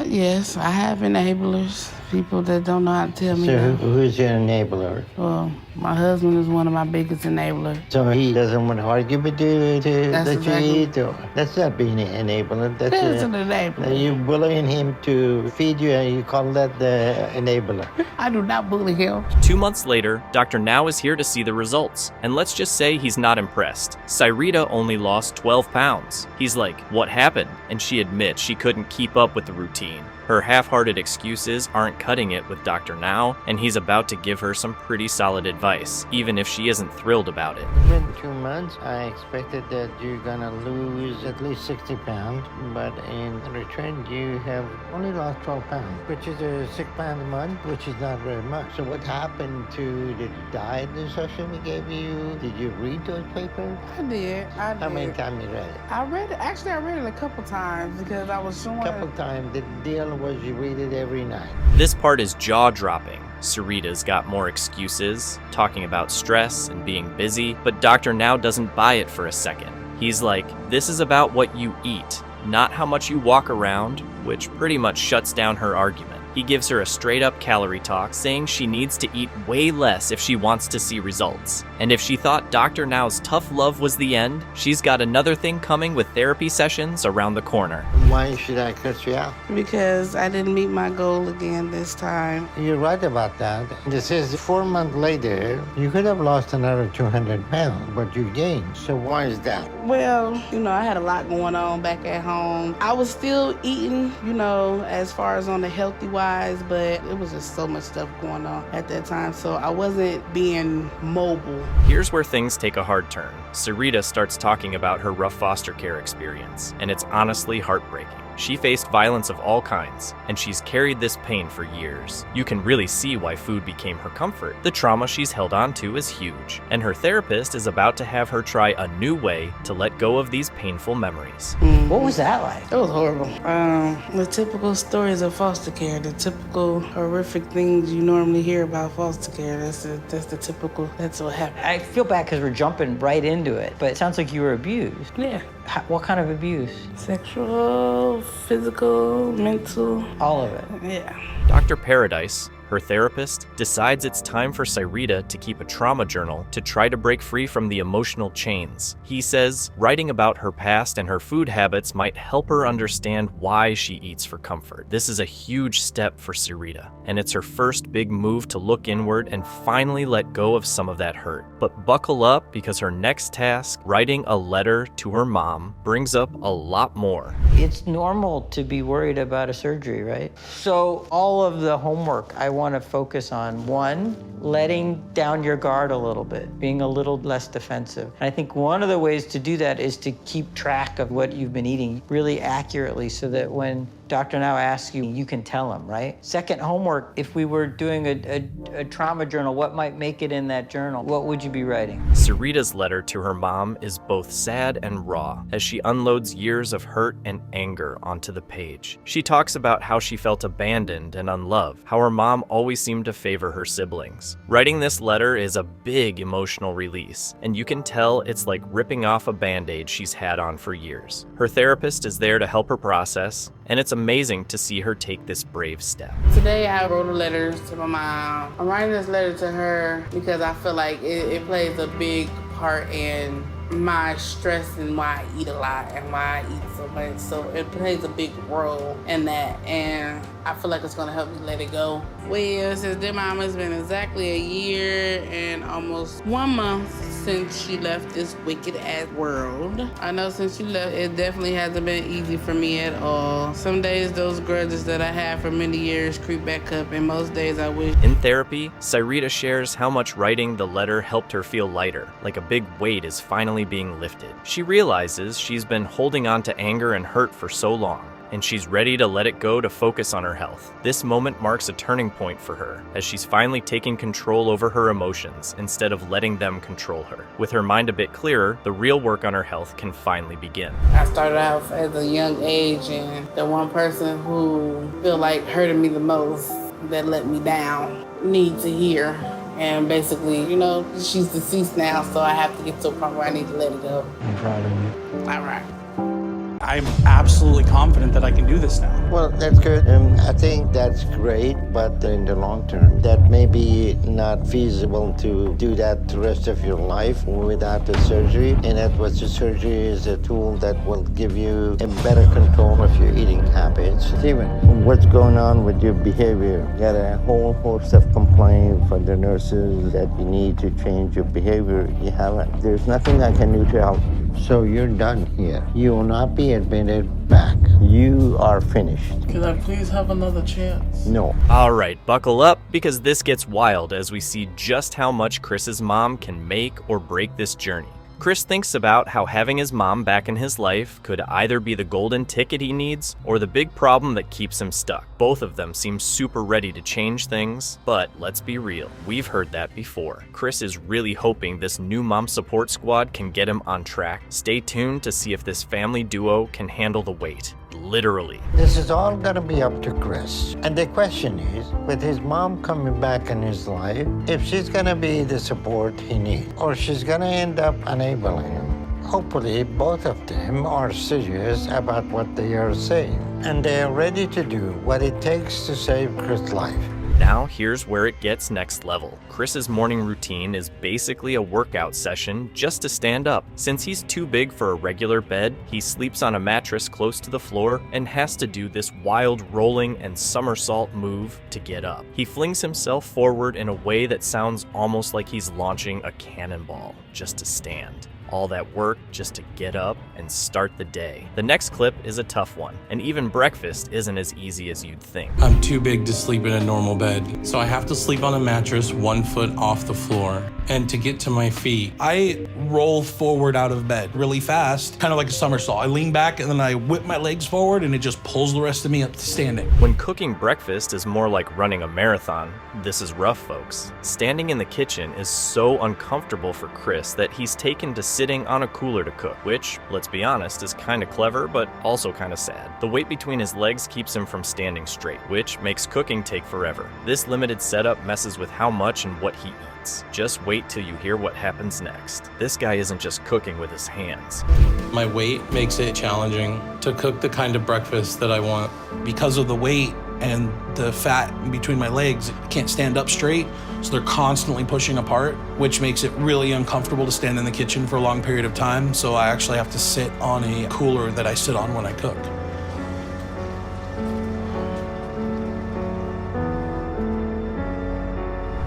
Yes, I have enablers, people that don't know how to tell me So no. who's your enabler? Well, my husband is one of my biggest enablers. So he doesn't want to argue with you to That's let exactly. you eat? Or, that's not being an enabler. That's an enabler. You're bullying him to feed you, and you call that the enabler. I do not bully him. 2 months later, Dr. Now is here to see the results, and let's just say he's not impressed. Sarita only lost 12 pounds. He's like, what happened? And she admits she couldn't keep up with the routine. Her half-hearted excuses aren't cutting it with Dr. Now, and he's about to give her some pretty solid advice, even if she isn't thrilled about it. In 2 months, I expected that you're gonna lose at least 60 pounds, but in return, you have only lost 12 pounds, which is a 6 pounds a month, which is not very much. So what happened to the diet instruction we gave you? Did you read those papers? I did. How many times you read it? I read it. Actually, I read it a couple times because I was showing. A couple times. The deal was you read it every night. This part is jaw-dropping. Sarita's got more excuses, talking about stress and being busy, but Dr. Now doesn't buy it for a second. He's like, this is about what you eat, not how much you walk around, which pretty much shuts down her argument. He gives her a straight-up calorie talk, saying she needs to eat way less if she wants to see results. And if she thought Dr. Now's tough love was the end, she's got another thing coming with therapy sessions around the corner. Why should I cut you out? Because I didn't meet my goal again this time. You're right about that. This is 4 months later, you could have lost another 200 pounds, but you gained. So why is that? Well, I had a lot going on back at home. I was still eating, as far as on the healthy wise, but it was just so much stuff going on at that time. So I wasn't being mobile. Here's where things take a hard turn. Sarita starts talking about her rough foster care experience, and it's honestly heartbreaking. She faced violence of all kinds, and she's carried this pain for years. You can really see why food became her comfort. The trauma she's held on to is huge, and her therapist is about to have her try a new way to let go of these painful memories. What was that like? It was horrible. The typical stories of foster care, the typical horrific things you normally hear about foster care. That's the typical, that's what happened. I feel bad because we're jumping right into it, but it sounds like you were abused. Yeah. What kind of abuse? Sexual, physical, mental. All of it. Yeah. Dr. Paradise, her therapist, decides it's time for Sarita to keep a trauma journal to try to break free from the emotional chains. He says writing about her past and her food habits might help her understand why she eats for comfort. This is a huge step for Sarita, and it's her first big move to look inward and finally let go of some of that hurt. But buckle up, because her next task, writing a letter to her mom, brings up a lot more. It's normal to be worried about a surgery, right? So all of the homework I want to focus on, one, letting down your guard a little bit, being a little less defensive. And I think one of the ways to do that is to keep track of what you've been eating really accurately, so that when Dr. Now asks you, you can tell him, right? Second homework, if we were doing a trauma journal, what might make it in that journal? What would you be writing? Sarita's letter to her mom is both sad and raw, as she unloads years of hurt and anger onto the page. She talks about how she felt abandoned and unloved, how her mom always seemed to favor her siblings. Writing this letter is a big emotional release, and you can tell it's like ripping off a band-aid she's had on for years. Her therapist is there to help her process, and it's amazing to see her take this brave step. Today I wrote a letter to my mom. I'm writing this letter to her because I feel like it plays a big part in my stress and why I eat a lot and why I eat so much. So it plays a big role in that, and I feel like it's gonna help me let it go. Well, since then, Mom, it's been exactly a year and almost 1 month since she left this wicked ass world. I know since she left, it definitely hasn't been easy for me at all. Some days those grudges that I had for many years creep back up, and most days I wish. In therapy, Cyrita shares how much writing the letter helped her feel lighter, like a big weight is finally being lifted. She realizes she's been holding on to anger and hurt for so long, and she's ready to let it go to focus on her health. This moment marks a turning point for her, as she's finally taking control over her emotions instead of letting them control her. With her mind a bit clearer, the real work on her health can finally begin. I started out at a young age, and the one person who feel like hurting me the most, that let me down, need to hear. And basically, you know, she's deceased now, so I have to get to a point where I need to let it go. I'm proud of you. All right. I'm absolutely confident that I can do this now. Well, that's good. I think that's great, but in the long term, that may be not feasible to do that the rest of your life without the surgery. And that was the surgery is a tool that will give you a better control of your eating habits. Steven, what's going on with your behavior? You got a whole host of complaints from the nurses that you need to change your behavior. You haven't. There's nothing I can do to help you. So you're done here. You will not be admitted back. You are finished. Can I please have another chance? No. Alright, buckle up, because this gets wild as we see just how much Chris's mom can make or break this journey. Chris thinks about how having his mom back in his life could either be the golden ticket he needs or the big problem that keeps him stuck. Both of them seem super ready to change things, but let's be real, we've heard that before. Chris is really hoping this new mom support squad can get him on track. Stay tuned to see if this family duo can handle the weight. Literally. This is all gonna be up to Chris. And the question is, with his mom coming back in his life, if she's gonna be the support he needs, or she's gonna end up enabling him. Hopefully, both of them are serious about what they are saying, and they are ready to do what it takes to save Chris' life. Now, here's where it gets next level. Chris's morning routine is basically a workout session just to stand up. Since he's too big for a regular bed, he sleeps on a mattress close to the floor and has to do this wild rolling and somersault move to get up. He flings himself forward in a way that sounds almost like he's launching a cannonball just to stand. All that work just to get up and start the day. The next clip is a tough one, and even breakfast isn't as easy as you'd think. I'm too big to sleep in a normal bed, so I have to sleep on a mattress 1 foot off the floor. And to get to my feet, I roll forward out of bed really fast, kind of like a somersault. I lean back and then I whip my legs forward and it just pulls the rest of me up to standing. When cooking breakfast is more like running a marathon, this is rough, folks. Standing in the kitchen is so uncomfortable for Chris that he's taken to sitting on a cooler to cook, which, let's be honest, is kind of clever, but also kind of sad. The weight between his legs keeps him from standing straight, which makes cooking take forever. This limited setup messes with how much and what he eats. Just wait till you hear what happens next. This guy isn't just cooking with his hands. My weight makes it challenging to cook the kind of breakfast that I want. Because of the weight and the fat in between my legs, I can't stand up straight, so they're constantly pushing apart, which makes it really uncomfortable to stand in the kitchen for a long period of time, so I actually have to sit on a cooler that I sit on when I cook.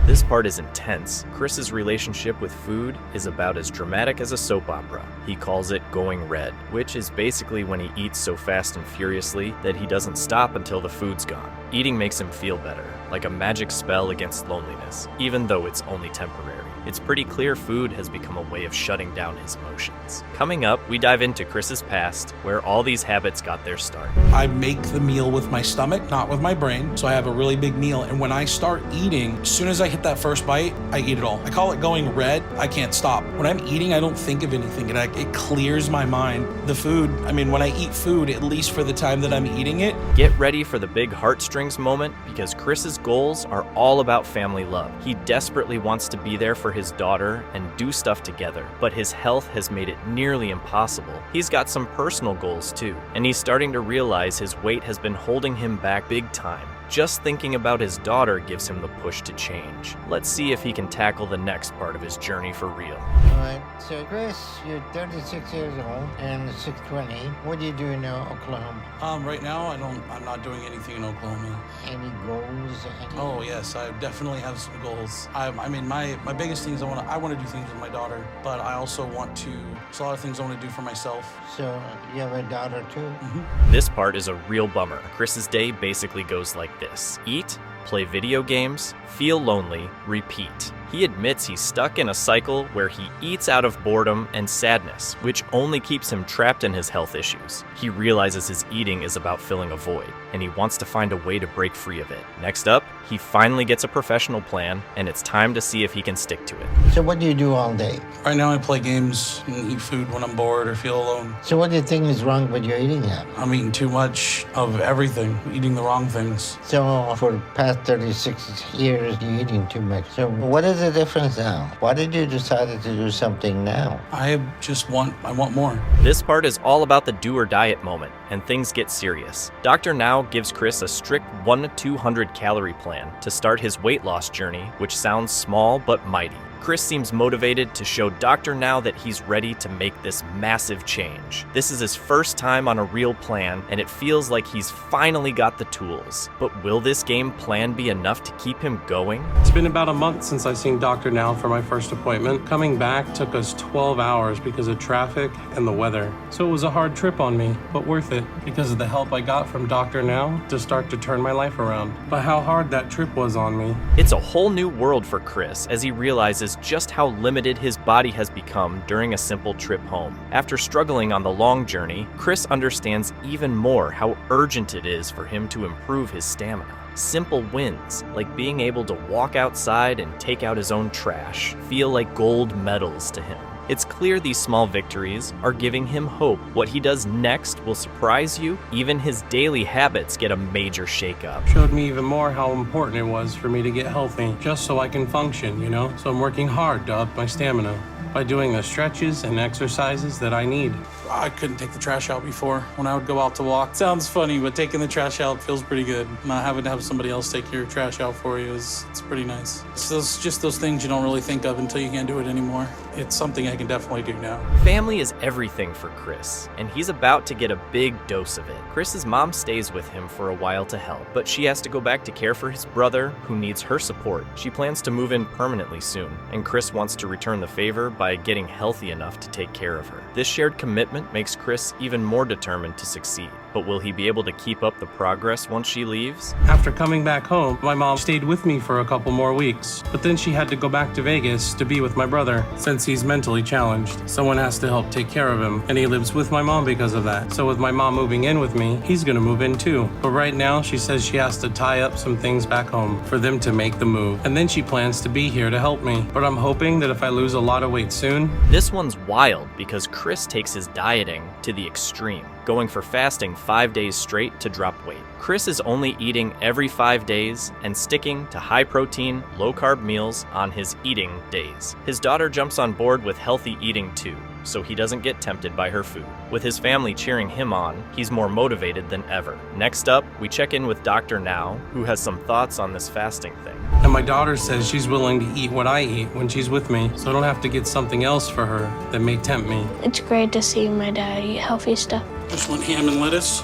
This part is intense. Chris's relationship with food is about as dramatic as a soap opera. He calls it going red, which is basically when he eats so fast and furiously that he doesn't stop until the food's gone. Eating makes him feel better, like a magic spell against loneliness, even though it's only temporary. It's pretty clear food has become a way of shutting down his emotions. Coming up, we dive into Chris's past, where all these habits got their start. I make the meal with my stomach, not with my brain, so I have a really big meal, and when I start eating, as soon as I hit that first bite, I eat it all. I call it going red. I can't stop. When I'm eating, I don't think of anything. It clears my mind. The food, when I eat food, at least for the time that I'm eating it. Get ready for the big heartstrings moment, because Chris's goals are all about family love. He desperately wants to be there for his daughter and do stuff together, but his health has made it nearly impossible. He's got some personal goals too, and he's starting to realize his weight has been holding him back big time. just thinking about his daughter gives him the push to change. Let's see if he can tackle the next part of his journey for real. All right, so Chris, you're 36 years old and 620. What do you do in Oklahoma? Right now, I'm not doing anything in Oklahoma. Any goals? Oh yes, I definitely have some goals. I mean, my biggest things I want to do things with my daughter, but I also want to. There's a lot of things I want to do for myself. So you have a daughter too? This part is a real bummer. Chris's day basically goes like this: eat, play video games, feel lonely, repeat. He admits he's stuck in a cycle where he eats out of boredom and sadness, which only keeps him trapped in his health issues. He realizes his eating is about filling a void, and he wants to find a way to break free of it. Next up, he finally gets a professional plan, and it's time to see if he can stick to it. So what do you do all day? Right now, I play games and eat food when I'm bored or feel alone. So what do you think is wrong with your eating habit? I'm eating too much of everything, eating the wrong things. So for the past 36 years, you're eating too much. So what is the difference now? Why did you decide to do something now? I want more. This part is all about the do or diet moment, and things get serious. Dr. Now gives Chris a strict 1 to 200 calorie plan to start his weight loss journey, which sounds small but mighty. Chris seems motivated to show Dr. Now that he's ready to make this massive change. This is his first time on a real plan, and it feels like he's finally got the tools. But will this game plan be enough to keep him going? It's been about a month since I seen Dr. Now for my first appointment. Coming back took us 12 hours because of traffic and the weather. So it was a hard trip on me, but worth it because of the help I got from Dr. Now to start to turn my life around. But how hard that trip was on me. It's a whole new world for Chris as he realizes just how limited his body has become during a simple trip home. After struggling on the long journey, Chris understands even more how urgent it is for him to improve his stamina. Simple wins, like being able to walk outside and take out his own trash, feel like gold medals to him. It's clear these small victories are giving him hope. What he does next will surprise you. Even his daily habits get a major shakeup. Showed me even more how important it was for me to get healthy, just so I can function, you know? So I'm working hard to up my stamina by doing the stretches and exercises that I need. I couldn't take the trash out before when I would go out to walk. Sounds funny, but taking the trash out feels pretty good. Not having to have somebody else take your trash out for you it's pretty nice. It's just those things you don't really think of until you can't do it anymore. It's something I can definitely do now. Family is everything for Chris, and he's about to get a big dose of it. Chris's mom stays with him for a while to help, but she has to go back to care for his brother, who needs her support. She plans to move in permanently soon, and Chris wants to return the favor by getting healthy enough to take care of her. This shared commitment makes Chris even more determined to succeed. But will he be able to keep up the progress once she leaves? After coming back home, my mom stayed with me for a couple more weeks, but then she had to go back to Vegas to be with my brother. Since he's mentally challenged, someone has to help take care of him, and he lives with my mom because of that. So with my mom moving in with me, he's gonna move in too. But right now, she says she has to tie up some things back home for them to make the move, and then she plans to be here to help me. But I'm hoping that if I lose a lot of weight soon... This one's wild because Chris takes his dieting to the extreme, going for fasting 5 days straight to drop weight. Chris is only eating every 5 days and sticking to high-protein, low-carb meals on his eating days. His daughter jumps on board with healthy eating too, so he doesn't get tempted by her food. With his family cheering him on, he's more motivated than ever. Next up, we check in with Dr. Now, who has some thoughts on this fasting thing. And my daughter says she's willing to eat what I eat when she's with me, so I don't have to get something else for her that may tempt me. It's great to see my dad eat healthy stuff. Just want ham and lettuce?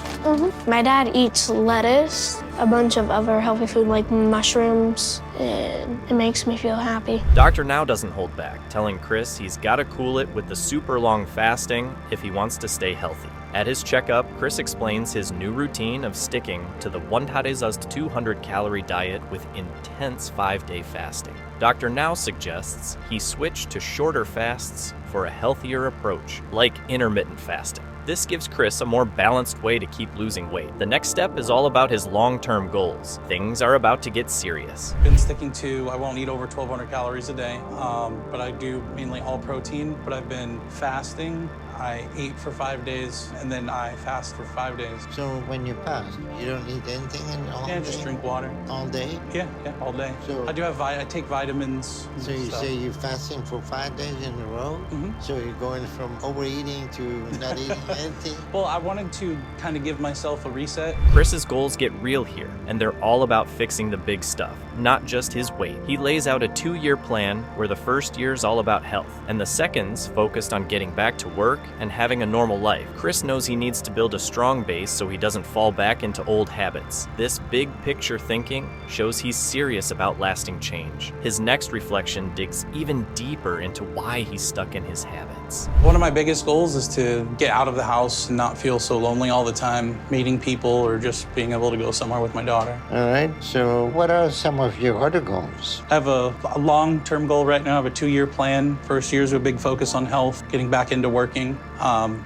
My dad eats lettuce, a bunch of other healthy food like mushrooms, and it makes me feel happy. Dr. Now doesn't hold back, telling Chris he's got to cool it with the super long fasting if he wants to stay healthy. At his checkup, Chris explains his new routine of sticking to the 200 calorie diet with intense 5-day fasting. Dr. Now suggests he switch to shorter fasts for a healthier approach, like intermittent fasting. This gives Chris a more balanced way to keep losing weight. The next step is all about his long-term goals. Things are about to get serious. Been sticking to, I won't eat over 1,200 calories a day, but I do mainly all protein, but I've been fasting. I ate for 5 days, and then I fast for 5 days. So when you fast, you don't eat anything in all Yeah, day? just drink water. All day? Yeah, all day. So- I take vitamins. So you stuff. say you're fasting for 5 days in a row? So you're going from overeating to not eating anything? Well, I wanted to kind of give myself a reset. Chris's goals get real here, and they're all about fixing the big stuff, not just his weight. He lays out a 2-year plan where the first year is all about health, and the second's focused on getting back to work and having a normal life. Chris knows he needs to build a strong base so he doesn't fall back into old habits. This big picture thinking shows he's serious about lasting change. His next reflection digs even deeper into why he's stuck in his habits. One of my biggest goals is to get out of the house and not feel so lonely all the time, meeting people or just being able to go somewhere with my daughter. All right, so what are some of your other goals? I have a long-term goal right now. I have a 2-year plan. First year's a big focus on health, getting back into working,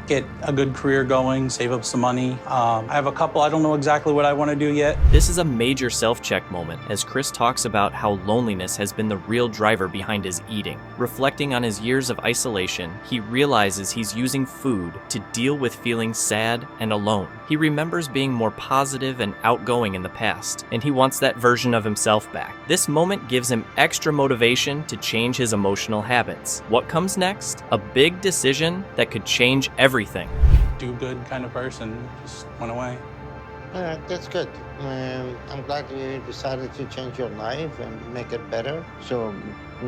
get a good career going, save up some money. I have a couple, I don't know exactly what I want to do yet. This is a major self-check moment as Chris talks about how loneliness has been the real driver behind his eating. Reflecting on his years of isolation, he realizes he's using food to deal with feeling sad and alone. He remembers being more positive and outgoing in the past, and he wants that version of himself back. This moment gives him extra motivation to change his emotional habits. What comes next? A big decision that could change everything. Do good kind of person, just went away. All right, that's good. I'm glad you decided to change your life and make it better. So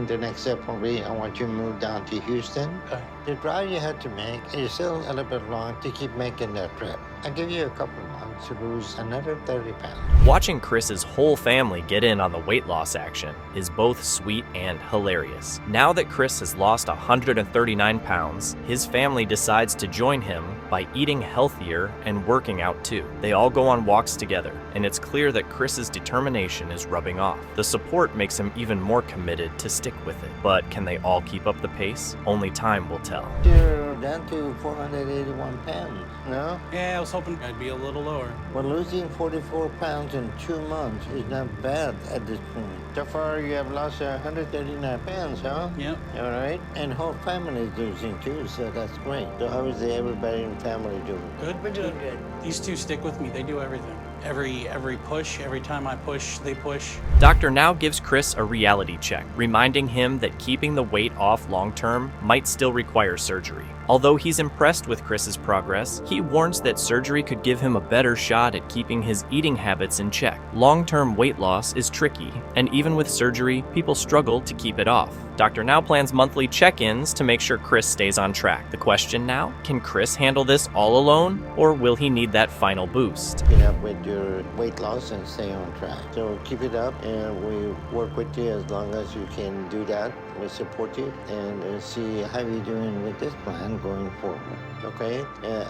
the next step will be I want you to move down to Houston. Okay. The drive you had to make is still a little bit long to keep making that trip. I'll give you a couple of months to lose another 30 pounds. Watching Chris's whole family get in on the weight loss action is both sweet and hilarious. Now that Chris has lost 139 pounds, his family decides to join him by eating healthier and working out too. They all go on walks together, and it's clear that Chris's determination is rubbing off. The support makes him even more committed to stick with it. But can they all keep up the pace? Only time will tell. You're down to 481 pounds, no? Yeah, I was hoping I'd be a little lower. Well, losing 44 pounds in 2 months is not bad at this point. So far, you have lost 139 pounds, huh? Yep. All right. And whole family is losing too, so that's great. So how is everybody in the family doing? Good. We're doing good. These two stick with me. They do everything. Every push, every time I push, they push. Dr. Now gives Chris a reality check, reminding him that keeping the weight off long-term might still require surgery. Although he's impressed with Chris's progress, he warns that surgery could give him a better shot at keeping his eating habits in check. Long-term weight loss is tricky, and even with surgery, people struggle to keep it off. Dr. Now plans monthly check-ins to make sure Chris stays on track. The question now, can Chris handle this all alone, or will he need that final boost? Keep it up with your weight loss and stay on track. So keep it up, and we work with you as long as you can do that. We support you and see how you're doing with this plan going forward. Okay?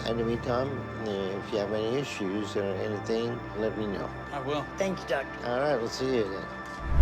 In the meantime, if you have any issues or anything, let me know. I will. Thank you, Doctor. All right, we'll see you then.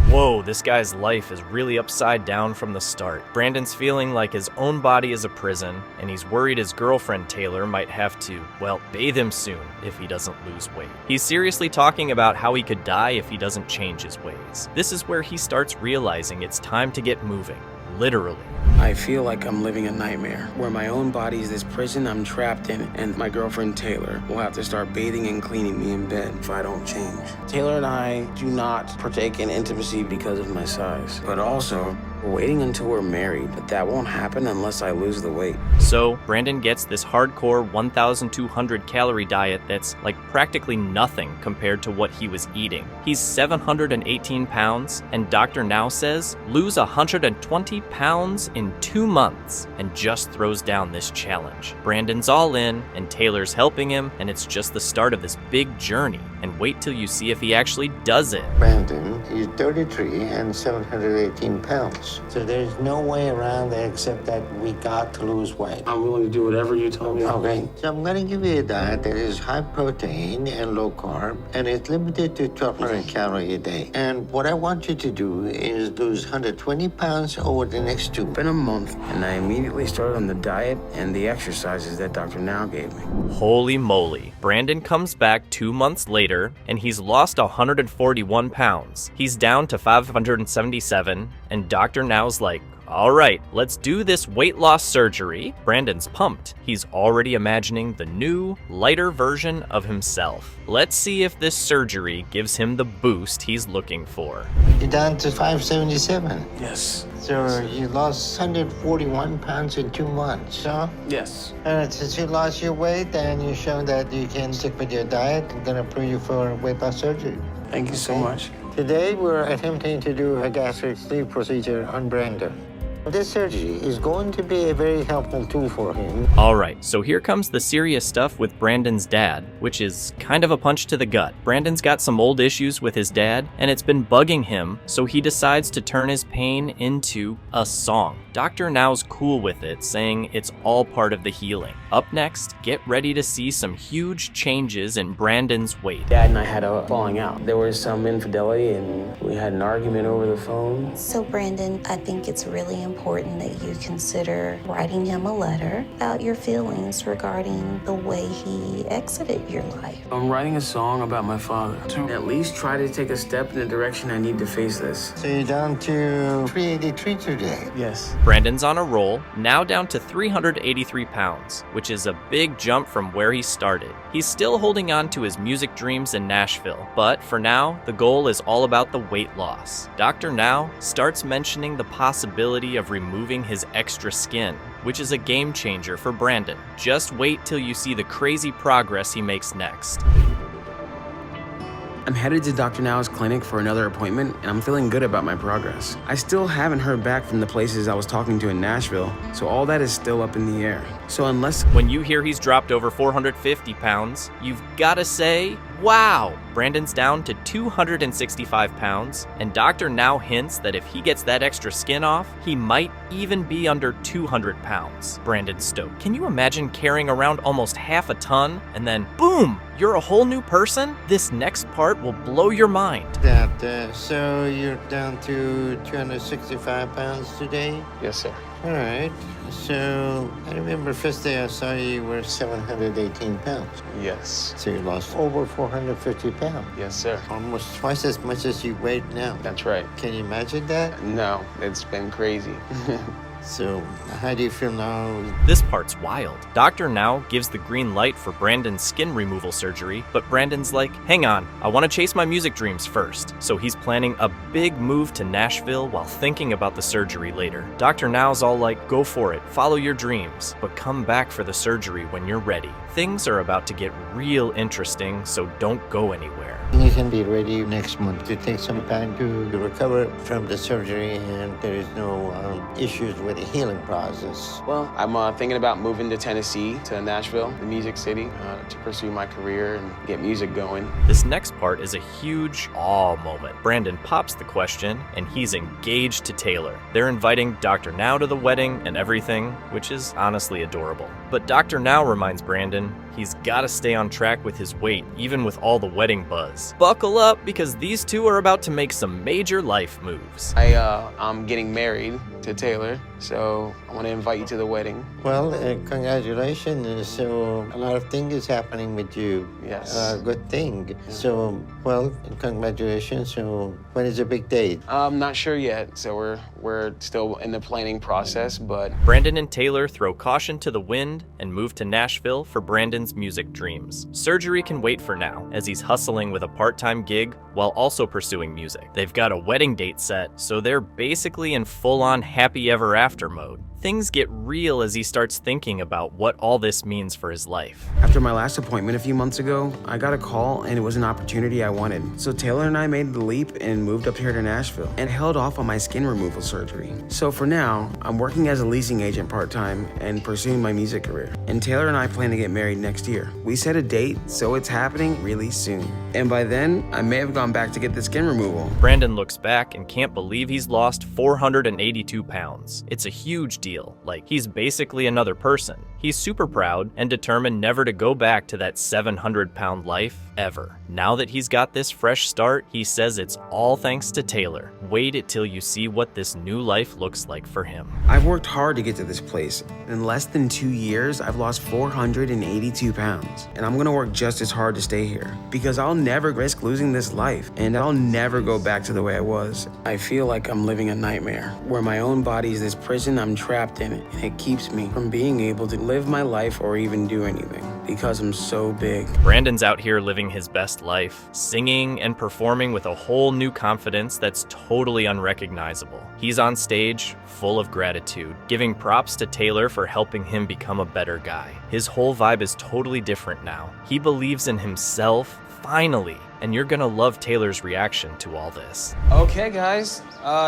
Whoa, this guy's life is really upside down from the start. Brandon's feeling like his own body is a prison, and he's worried his girlfriend Taylor might have to, well, bathe him soon if he doesn't lose weight. He's seriously talking about how he could die if he doesn't change his ways. This is where he starts realizing it's time to get moving, literally. I feel like I'm living a nightmare, where my own body is this prison I'm trapped in, and my girlfriend Taylor will have to start bathing and cleaning me in bed if I don't change. Taylor and I do not partake in intimacy because of my size, but also we're waiting until we're married, but that won't happen unless I lose the weight. So, Brandon gets this hardcore 1,200 calorie diet that's like practically nothing compared to what he was eating. He's 718 pounds, and Dr. Now says lose 120 pounds in 2 months, and just throws down this challenge. Brandon's all in, and Taylor's helping him, and it's just the start of this big journey. And wait till you see if he actually does it. Brandon is 33 and 718 pounds. So there's no way around it except that we got to lose weight. I'm willing to do whatever you tell me. Okay, so I'm going to give you a diet that is high protein and low carb, and it's limited to 1,200 calories a day. And what I want you to do is lose 120 pounds over the next 2 months. It's been a month, and I immediately started on the diet and the exercises that Dr. Now gave me. Holy moly. Brandon comes back 2 months later, and he's lost 141 pounds. He's down to 577, and Dr. Now's like, All right, let's do this weight loss surgery. Brandon's pumped. He's already imagining the new, lighter version of himself. Let's see if this surgery gives him the boost he's looking for. You're down to 577. Yes. So you lost 141 pounds in 2 months, huh? Yes. And since you lost your weight and you shown that you can stick with your diet, I'm gonna approve you for weight loss surgery. Thank you so much. Today, we're attempting to do a gastric sleeve procedure on Brandon. This surgery is going to be a very helpful tool for him. All right, so here comes the serious stuff with Brandon's dad, which is kind of a punch to the gut. Brandon's got some old issues with his dad, and it's been bugging him, so he decides to turn his pain into a song. Dr. Now's cool with it, saying it's all part of the healing. Up next, get ready to see some huge changes in Brandon's weight. Dad and I had a falling out. There was some infidelity and we had an argument over the phone. So Brandon, I think it's really important that you consider writing him a letter about your feelings regarding the way he exited your life. I'm writing a song about my father to at least try to take a step in the direction I need to face this. So you're down to 383 today. Yes. Brandon's on a roll, now down to 383 pounds, which is a big jump from where he started. He's still holding on to his music dreams in Nashville, but for now, the goal is all about the weight loss. Dr. Now starts mentioning the possibility of removing his extra skin, which is a game changer for Brandon. Just wait till you see the crazy progress he makes next. I'm headed to Dr. Now's clinic for another appointment, and I'm feeling good about my progress. I still haven't heard back from the places I was talking to in Nashville, so all that is still up in the air. So unless... When you hear he's dropped over 450 pounds, you've gotta say, wow! Brandon's down to 265 pounds, and Dr. Now hints that if he gets that extra skin off, he might even be under 200 pounds. Brandon's stoked. Can you imagine carrying around almost half a ton, and then boom! You're a whole new person? This next part will blow your mind. So you're down to 265 pounds today? Yes, sir. All right. So I remember first day I saw you were 718 pounds. Yes. So you lost over 450 pounds. Yes, sir. Almost twice as much as you weigh now. That's right. Can you imagine that? No, it's been crazy. So how do you feel now? This part's wild. Dr. Now gives the green light for Brandon's skin removal surgery, but Brandon's like, hang on, I want to chase my music dreams first. So he's planning a big move to Nashville while thinking about the surgery later. Dr. Now's all like, go for it, follow your dreams, but come back for the surgery when you're ready. Things are about to get real interesting, so don't go anywhere. You can be ready next month to take some time to recover from the surgery, and there is no issues with the healing process. Well, I'm thinking about moving to Tennessee, to Nashville, the music city, to pursue my career and get music going. This next part is a huge awe moment. Brandon pops the question, and he's engaged to Taylor. They're inviting Dr. Now to the wedding and everything, which is honestly adorable. But Dr. Now reminds Brandon he's gotta stay on track with his weight, even with all the wedding buzz. Buckle up, because these two are about to make some major life moves. I'm getting married to Taylor, so I want to invite you to the wedding. Well, congratulations. So a lot of things is happening with you. Yes. Good thing. Yeah. So, well, congratulations. So when is the big date? I'm not sure yet, so we're still in the planning process, but... Brandon and Taylor throw caution to the wind and move to Nashville for Brandon's music dreams. Surgery can wait for now, as he's hustling with a part-time gig while also pursuing music. They've got a wedding date set, so they're basically in full-on happy ever after mode. Things get real as he starts thinking about what all this means for his life. After my last appointment a few months ago, I got a call and it was an opportunity I wanted. So Taylor and I made the leap and moved up here to Nashville and held off on my skin removal surgery. So for now, I'm working as a leasing agent part-time and pursuing my music career. And Taylor and I plan to get married next year. We set a date, so it's happening really soon. And by then, I may have gone back to get the skin removal. Brandon looks back and can't believe he's lost 482 pounds. It's a huge deal. Like, he's basically another person. He's super proud and determined never to go back to that 700-pound life ever. Now that he's got this fresh start, he says it's all thanks to Taylor. Wait until you see what this new life looks like for him. I've worked hard to get to this place. In less than 2 years, I've lost 482 pounds. And I'm gonna work just as hard to stay here because I'll never risk losing this life and I'll never go back to the way I was. I feel like I'm living a nightmare where my own body is this prison I'm trapped in and it keeps me from being able to live my life or even do anything because I'm so big. Brandon's out here living his best life, singing and performing with a whole new confidence that's totally unrecognizable. He's on stage full of gratitude, giving props to Taylor for helping him become a better guy. His whole vibe is totally different now. He believes in himself, finally, and you're gonna love Taylor's reaction to all this. Okay, guys.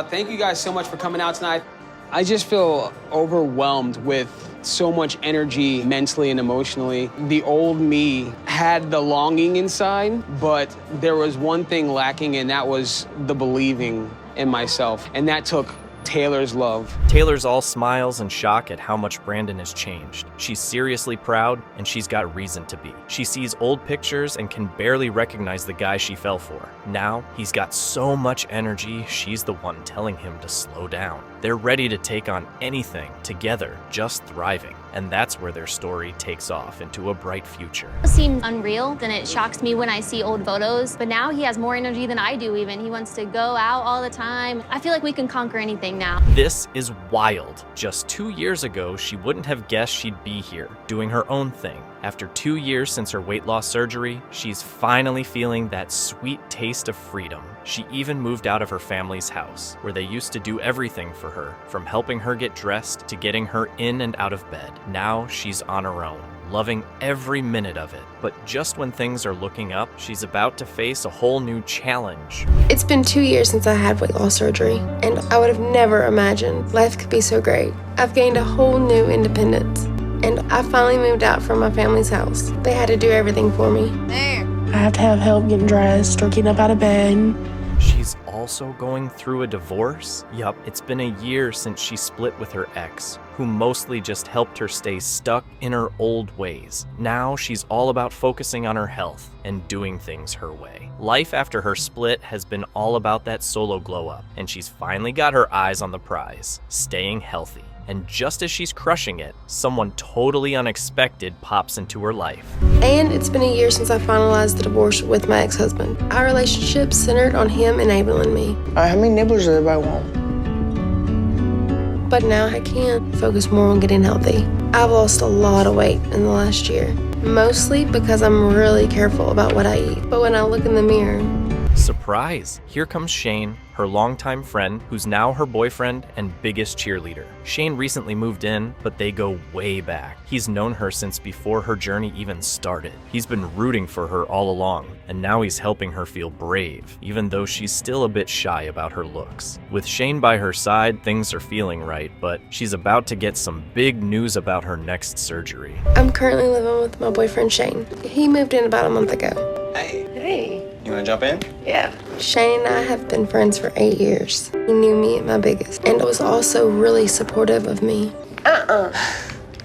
Thank you guys so much for coming out tonight. I just feel overwhelmed with so much energy mentally and emotionally. The old me had the longing inside, but there was one thing lacking, and that was the believing in myself. And that took Taylor's love. Taylor's all smiles and shock at how much Brandon has changed. She's seriously proud, and she's got reason to be. She sees old pictures and can barely recognize the guy she fell for. Now, he's got so much energy, she's the one telling him to slow down. They're ready to take on anything, together, just thriving. And that's where their story takes off into a bright future. It seems unreal, and it shocks me when I see old photos, but now he has more energy than I do even. He wants to go out all the time. I feel like we can conquer anything now. This is wild. Just 2 years ago, she wouldn't have guessed she'd be here, doing her own thing. After 2 years since her weight loss surgery, she's finally feeling that sweet taste of freedom. She even moved out of her family's house, where they used to do everything for her, from helping her get dressed to getting her in and out of bed. Now she's on her own, loving every minute of it. But just when things are looking up, she's about to face a whole new challenge. It's been 2 years since I had weight loss surgery, and I would have never imagined life could be so great. I've gained a whole new independence, and I finally moved out from my family's house. They had to do everything for me. I have to have help getting dressed or getting up out of bed. She's also going through a divorce? Yup, it's been a year since she split with her ex, who mostly just helped her stay stuck in her old ways. Now she's all about focusing on her health and doing things her way. Life after her split has been all about that solo glow up, and she's finally got her eyes on the prize, staying healthy. And just as she's crushing it, someone totally unexpected pops into her life. And it's been a year since I finalized the divorce with my ex-husband. Our relationship centered on him enabling me. How many nibblers does everybody want? But now I can focus more on getting healthy. I've lost a lot of weight in the last year, mostly because I'm really careful about what I eat. But when I look in the mirror, surprise! Here comes Shane, her longtime friend, who's now her boyfriend and biggest cheerleader. Shane recently moved in, but they go way back. He's known her since before her journey even started. He's been rooting for her all along, and now he's helping her feel brave, even though she's still a bit shy about her looks. With Shane by her side, things are feeling right, but she's about to get some big news about her next surgery. I'm currently living with my boyfriend Shane. He moved in about a month ago. Hey. You wanna jump in? Yeah. Shane and I have been friends for 8 years. He knew me at my biggest and was also really supportive of me.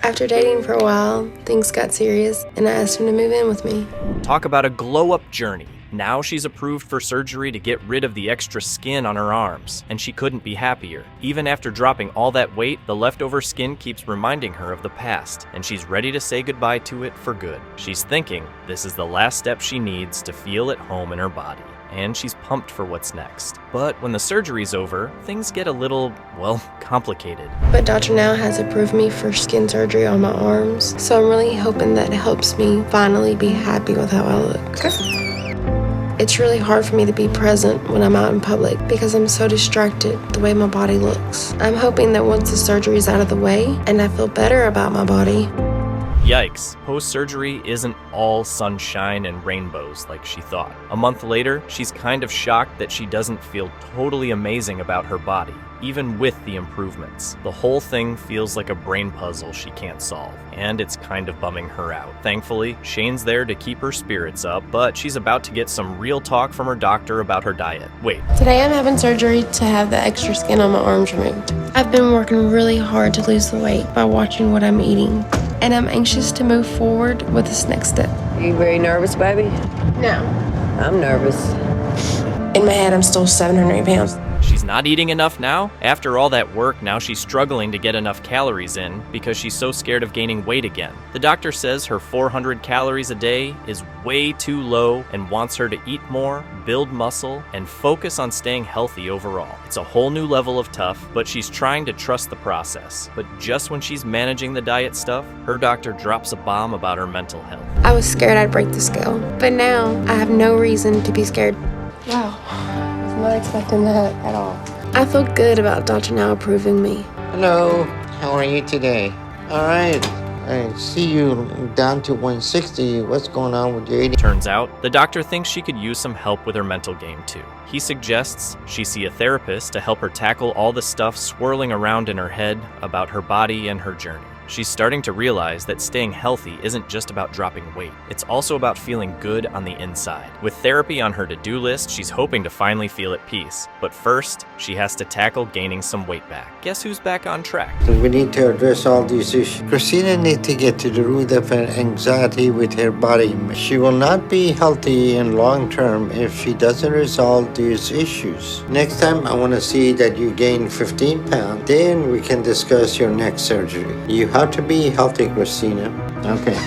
After dating for a while, things got serious and I asked him to move in with me. Talk about a glow-up journey. Now she's approved for surgery to get rid of the extra skin on her arms, and she couldn't be happier. Even after dropping all that weight, the leftover skin keeps reminding her of the past, and she's ready to say goodbye to it for good. She's thinking this is the last step she needs to feel at home in her body, and she's pumped for what's next. But when the surgery's over, things get a little, well, complicated. But Dr. Now has approved me for skin surgery on my arms, so I'm really hoping that helps me finally be happy with how I look. It's really hard for me to be present when I'm out in public because I'm so distracted the way my body looks. I'm hoping that once the surgery is out of the way and I feel better about my body. Yikes, post-surgery isn't all sunshine and rainbows like she thought. A month later, she's kind of shocked that she doesn't feel totally amazing about her body, even with the improvements. The whole thing feels like a brain puzzle she can't solve, and it's kind of bumming her out. Thankfully, Shane's there to keep her spirits up, but she's about to get some real talk from her doctor about her diet. Wait. Today I'm having surgery to have the extra skin on my arms removed. I've been working really hard to lose the weight by watching what I'm eating. and I'm anxious to move forward with this next step. Are you very nervous, baby? No. I'm nervous. In my head, I'm still 708 pounds. She's not eating enough now? After all that work, now she's struggling to get enough calories in because she's so scared of gaining weight again. The doctor says her 400 calories a day is way too low and wants her to eat more, build muscle, and focus on staying healthy overall. It's a whole new level of tough, but she's trying to trust the process. But just when she's managing the diet stuff, her doctor drops a bomb about her mental health. I was scared I'd break the scale, but now I have no reason to be scared. Wow. Not expecting that at all. I feel good about Dr. Now approving me. Hello, how are you today? All right, I see you down to 160. What's going on with your eating? Turns out, the doctor thinks she could use some help with her mental game too. He suggests she see a therapist to help her tackle all the stuff swirling around in her head about her body and her journey. She's starting to realize that staying healthy isn't just about dropping weight. It's also about feeling good on the inside. With therapy on her to-do list, she's hoping to finally feel at peace. But first, she has to tackle gaining some weight back. Guess who's back on track? So we need to address all these issues. Christina needs to get to the root of her anxiety with her body. She will not be healthy in long term if she doesn't resolve these issues. Next time, I want to see that you gain 15 pounds. Then we can discuss your next surgery. You have to be healthy, Christina. Okay.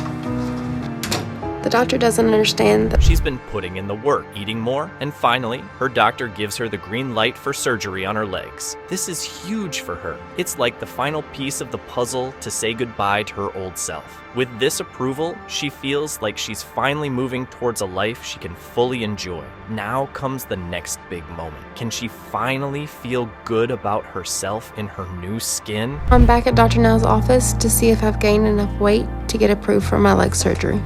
The doctor doesn't understand that She's been putting in the work, eating more, and finally, her doctor gives her the green light for surgery on her legs. This is huge for her. It's like the final piece of the puzzle to say goodbye to her old self. With this approval, she feels like she's finally moving towards a life she can fully enjoy. Now comes the next big moment. Can she finally feel good about herself in her new skin? I'm back at Dr. Now's office to see if I've gained enough weight to get approved for my leg surgery.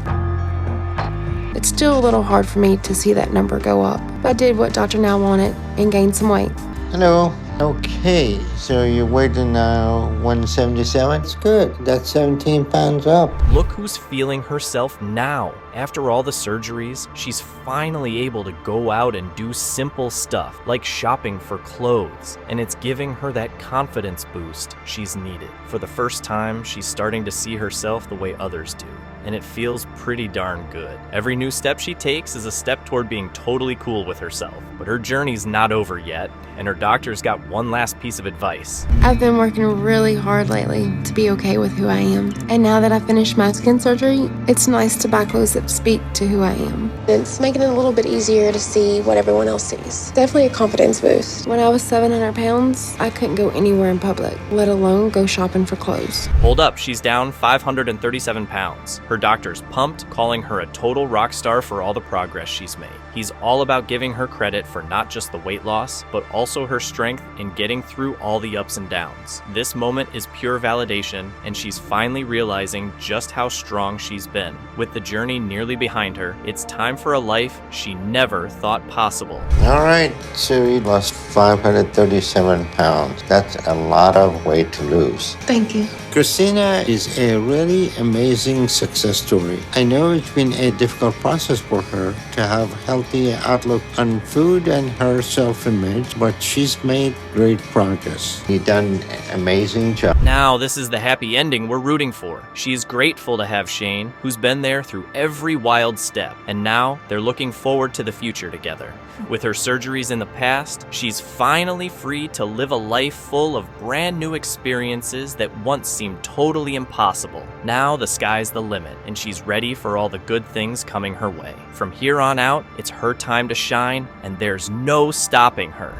It's still a little hard for me to see that number go up, but I did what Dr. Now wanted and gained some weight. Hello. Okay, so you're weighing now 177? It's good. That's 17 pounds up. Look who's feeling herself now. After all the surgeries, she's finally able to go out and do simple stuff like shopping for clothes, and it's giving her that confidence boost she's needed. For the first time, she's starting to see herself the way others do, and it feels pretty darn good. Every new step she takes is a step toward being totally cool with herself, but her journey's not over yet, and her doctor's got one last piece of advice. I've been working really hard lately to be okay with who I am. And now that I finished my skin surgery, it's nice to buy clothes that speak to who I am. It's making it a little bit easier to see what everyone else sees. Definitely a confidence boost. When I was 700 pounds, I couldn't go anywhere in public, let alone go shopping for clothes. Hold up, she's down 537 pounds. Her doctor's pumped, calling her a total rock star for all the progress she's made. He's all about giving her credit for not just the weight loss, but also her strength in getting through all the ups and downs. This moment is pure validation, and she's finally realizing just how strong she's been. With the journey nearly behind her, it's time for a life she never thought possible. All right, so you lost 537 pounds. That's a lot of weight to lose. Thank you. Christina is a really amazing success story. I know it's been a difficult process for her to have a healthy outlook on food and her self-image, but she's made great progress. You've done an amazing job. Now, this is the happy ending we're rooting for. She's grateful to have Shane, who's been there through every wild step, and now they're looking forward to the future together. With her surgeries in the past, she's finally free to live a life full of brand new experiences that once seemed totally impossible. Now the sky's the limit, and she's ready for all the good things coming her way. From here on out, it's her time to shine, and there's no stopping her.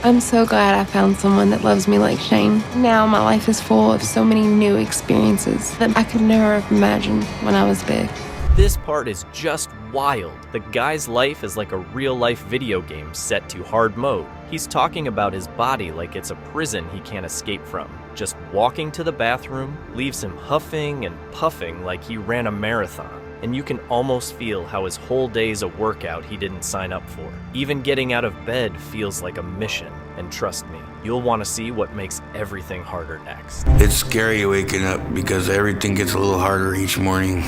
I'm so glad I found someone that loves me like Shane. Now my life is full of so many new experiences that I could never have imagined when I was big. This part is just wild. The guy's life is like a real-life video game set to hard mode. He's talking about his body like it's a prison he can't escape from. Just walking to the bathroom leaves him huffing and puffing like he ran a marathon. And you can almost feel how his whole day's a workout he didn't sign up for. Even getting out of bed feels like a mission. And trust me, you'll want to see what makes everything harder next. It's scary waking up because everything gets a little harder each morning.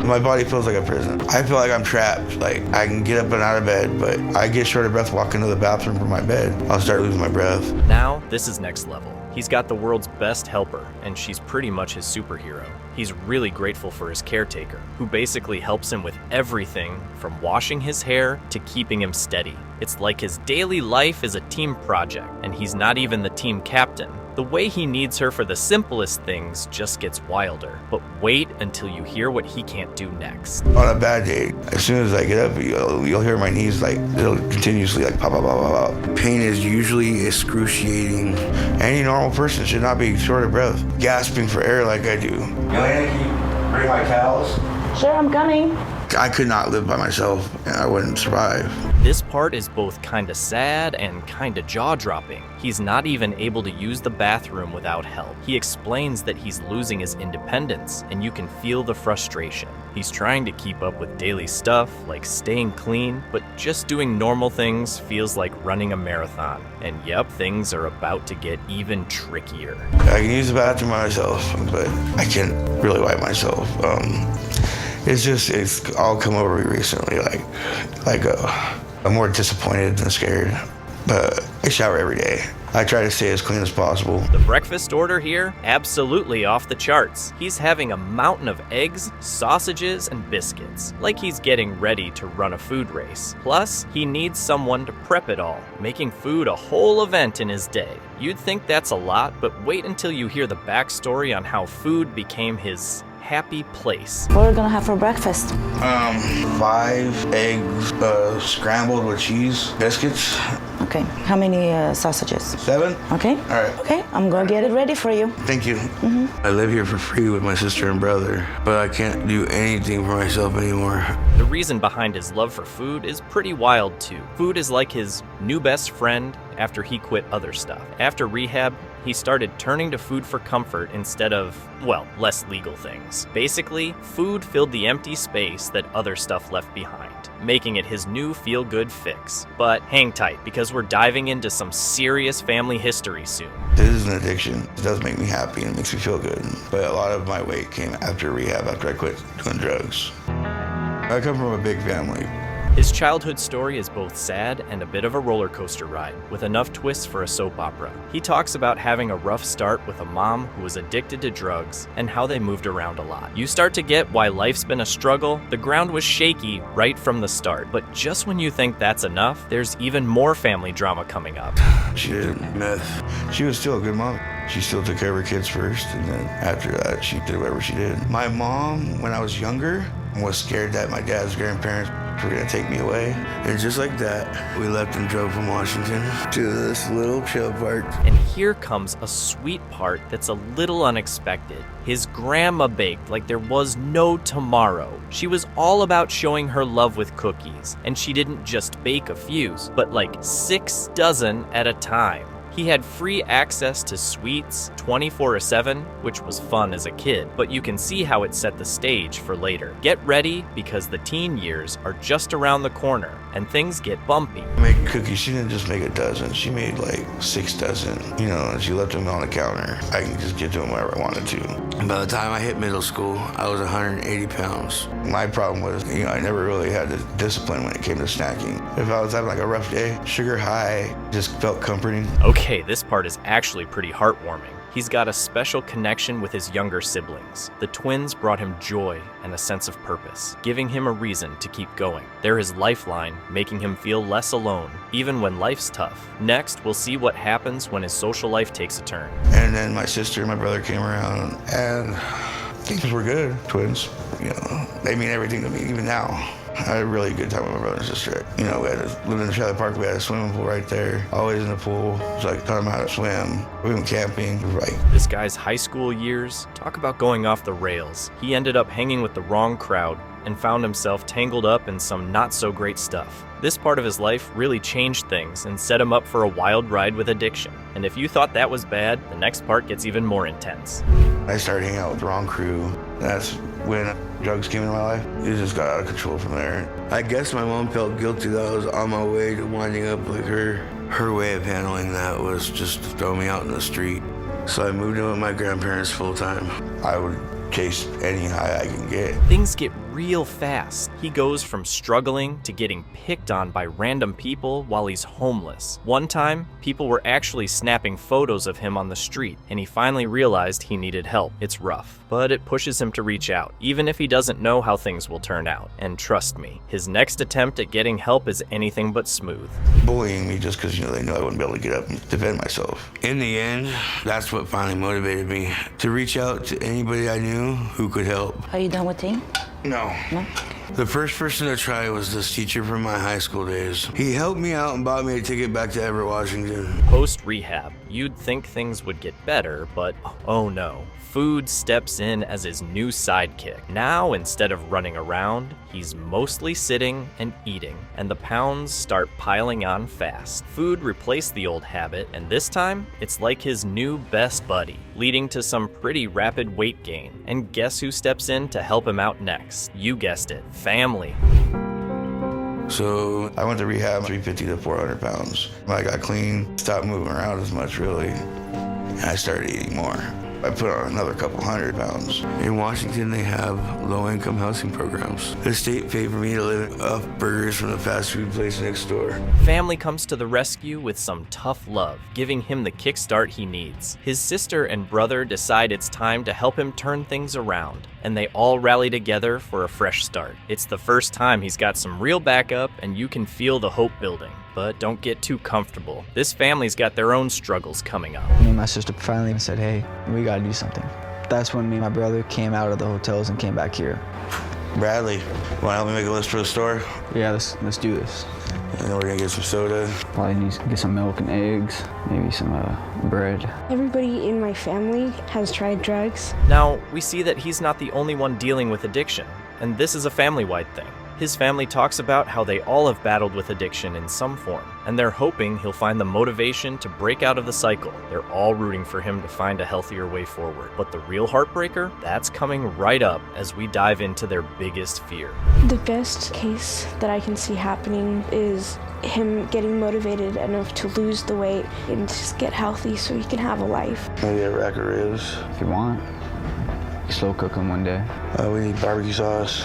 My body feels like a prison. I feel like I'm trapped. Like, I can get up and out of bed, but I get short of breath walking to the bathroom from my bed. I'll start losing my breath. Now, this is next level. He's got the world's best helper, and she's pretty much his superhero. He's really grateful for his caretaker, who basically helps him with everything from washing his hair to keeping him steady. It's like his daily life is a team project, and he's not even the team captain. The way he needs her for the simplest things just gets wilder. But wait until you hear what he can't do next. On a bad day, as soon as I get up, you'll hear my knees it'll continuously pop, pop, pop, pop, pop. Pain is usually excruciating. Any normal person should not be short of breath, gasping for air like I do. Elena, can you bring my towels? Sure, I'm coming. I could not live by myself, and I wouldn't survive. This part is both kinda sad and kinda jaw-dropping. He's not even able to use the bathroom without help. He explains that he's losing his independence, and you can feel the frustration. He's trying to keep up with daily stuff, like staying clean, but just doing normal things feels like running a marathon. And yep, things are about to get even trickier. I can use the bathroom by myself, but I can't really wipe myself. It's all come over me recently, I'm more disappointed than scared, but I shower every day. I try to stay as clean as possible. The breakfast order here, absolutely off the charts. He's having a mountain of eggs, sausages, and biscuits, like he's getting ready to run a food race. Plus, he needs someone to prep it all, making food a whole event in his day. You'd think that's a lot, but wait until you hear the backstory on how food became his happy place. What are we gonna have for breakfast? 5 eggs, scrambled with cheese, biscuits. Okay, how many sausages? 7. Okay. All right. Okay, I'm gonna get it ready for you. Thank you. I live here for free with my sister and brother, but I can't do anything for myself anymore. The reason behind his love for food is pretty wild too. Food is like his new best friend after he quit other stuff. After rehab, he started turning to food for comfort instead of, well, less legal things. Basically, food filled the empty space that other stuff left behind, making it his new feel-good fix. But hang tight, because we're diving into some serious family history soon. This is an addiction. It does make me happy and it makes me feel good. But a lot of my weight came after rehab, after I quit doing drugs. I come from a big family. His childhood story is both sad and a bit of a roller coaster ride, with enough twists for a soap opera. He talks about having a rough start with a mom who was addicted to drugs and how they moved around a lot. You start to get why life's been a struggle. The ground was shaky right from the start, but just when you think that's enough, there's even more family drama coming up. She did meth. She was still a good mom. She still took care of her kids first, and then after that, she did whatever she did. My mom, when I was younger, was scared that my dad's grandparents were gonna take me away. And just like that, we left and drove from Washington to this little chill part. And here comes a sweet part that's a little unexpected. His grandma baked like there was no tomorrow. She was all about showing her love with cookies, and she didn't just bake a few, but like 6 dozen at a time. He had free access to sweets 24/7, which was fun as a kid, but you can see how it set the stage for later. Get ready, because the teen years are just around the corner, and things get bumpy. Make cookies, she didn't just make a dozen, she made like 6 dozen, and she left them on the counter. I can just get to them whenever I wanted to. And by the time I hit middle school, I was 180 pounds. My problem was, I never really had the discipline when it came to snacking. If I was having like a rough day, sugar high just felt comforting. Okay, this part is actually pretty heartwarming. He's got a special connection with his younger siblings. The twins brought him joy and a sense of purpose, giving him a reason to keep going. They're his lifeline, making him feel less alone, even when life's tough. Next, we'll see what happens when his social life takes a turn. And then my sister and my brother came around, and things were good. Twins, they mean everything to me, even now. I had a really good time with my brother and sister. We lived in the trailer park. We had a swimming pool right there. Always in the pool. It's like taught him how to swim. We went camping. This guy's high school years, talk about going off the rails. He ended up hanging with the wrong crowd and found himself tangled up in some not so great stuff. This part of his life really changed things and set him up for a wild ride with addiction. And if you thought that was bad, the next part gets even more intense. I started hanging out with the wrong crew. That's when drugs came into my life. It just got out of control from there. I guess my mom felt guilty that I was on my way to winding up like her. Her way of handling that was just to throw me out in the street. So I moved in with my grandparents full time. I would chase any high I can get. Things get real fast. He goes from struggling to getting picked on by random people while he's homeless. One time, people were actually snapping photos of him on the street, and he finally realized he needed help. It's rough, but it pushes him to reach out, even if he doesn't know how things will turn out. And trust me, his next attempt at getting help is anything but smooth. Bullying me just because, they knew I wouldn't be able to get up and defend myself. In the end, that's what finally motivated me to reach out to anybody I knew who could help. Are you done with tea? No. No? The first person to try was this teacher from my high school days. He helped me out and bought me a ticket back to Everett, Washington. Post-rehab, you'd think things would get better, but oh no. Food steps in as his new sidekick. Now, instead of running around, he's mostly sitting and eating, and the pounds start piling on fast. Food replaced the old habit, and this time, it's like his new best buddy, leading to some pretty rapid weight gain. And guess who steps in to help him out next? You guessed it, family. So I went to rehab, 350 to 400 pounds. I got clean, stopped moving around as much, really, and I started eating more. I put on another couple 100 pounds. In Washington, they have low-income housing programs. The state paid for me to live off burgers from the fast food place next door. Family comes to the rescue with some tough love, giving him the kickstart he needs. His sister and brother decide it's time to help him turn things around, and they all rally together for a fresh start. It's the first time he's got some real backup, and you can feel the hope building. But don't get too comfortable. This family's got their own struggles coming up. Me and my sister finally said, hey, we gotta do something. That's when me and my brother came out of the hotels and came back here. Bradley, wanna help me make a list for the store? Yeah, let's do this. And then we're gonna get some soda. Probably need to get some milk and eggs, maybe some bread. Everybody in my family has tried drugs. Now, we see that he's not the only one dealing with addiction, and this is a family-wide thing. His family talks about how they all have battled with addiction in some form, and they're hoping he'll find the motivation to break out of the cycle. They're all rooting for him to find a healthier way forward. But the real heartbreaker, that's coming right up as we dive into their biggest fear. The best case that I can see happening is him getting motivated enough to lose the weight and just get healthy so he can have a life. Maybe a rack of ribs. If you want, you can slow cook them one day. We need barbecue sauce.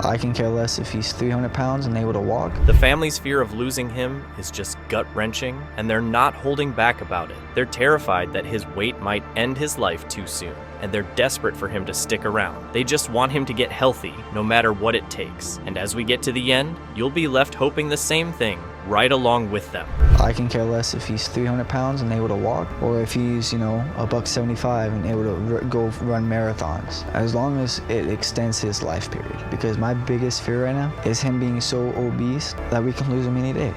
I can care less if he's 300 pounds and able to walk. The family's fear of losing him is just gut-wrenching, and they're not holding back about it. They're terrified that his weight might end his life too soon, and they're desperate for him to stick around. They just want him to get healthy, no matter what it takes. And as we get to the end, you'll be left hoping the same thing right along with them. I can care less if he's 300 pounds and able to walk, or if he's, $175 and able to go run marathons. As long as it extends his life period. Because my biggest fear right now is him being so obese that we can lose him any day.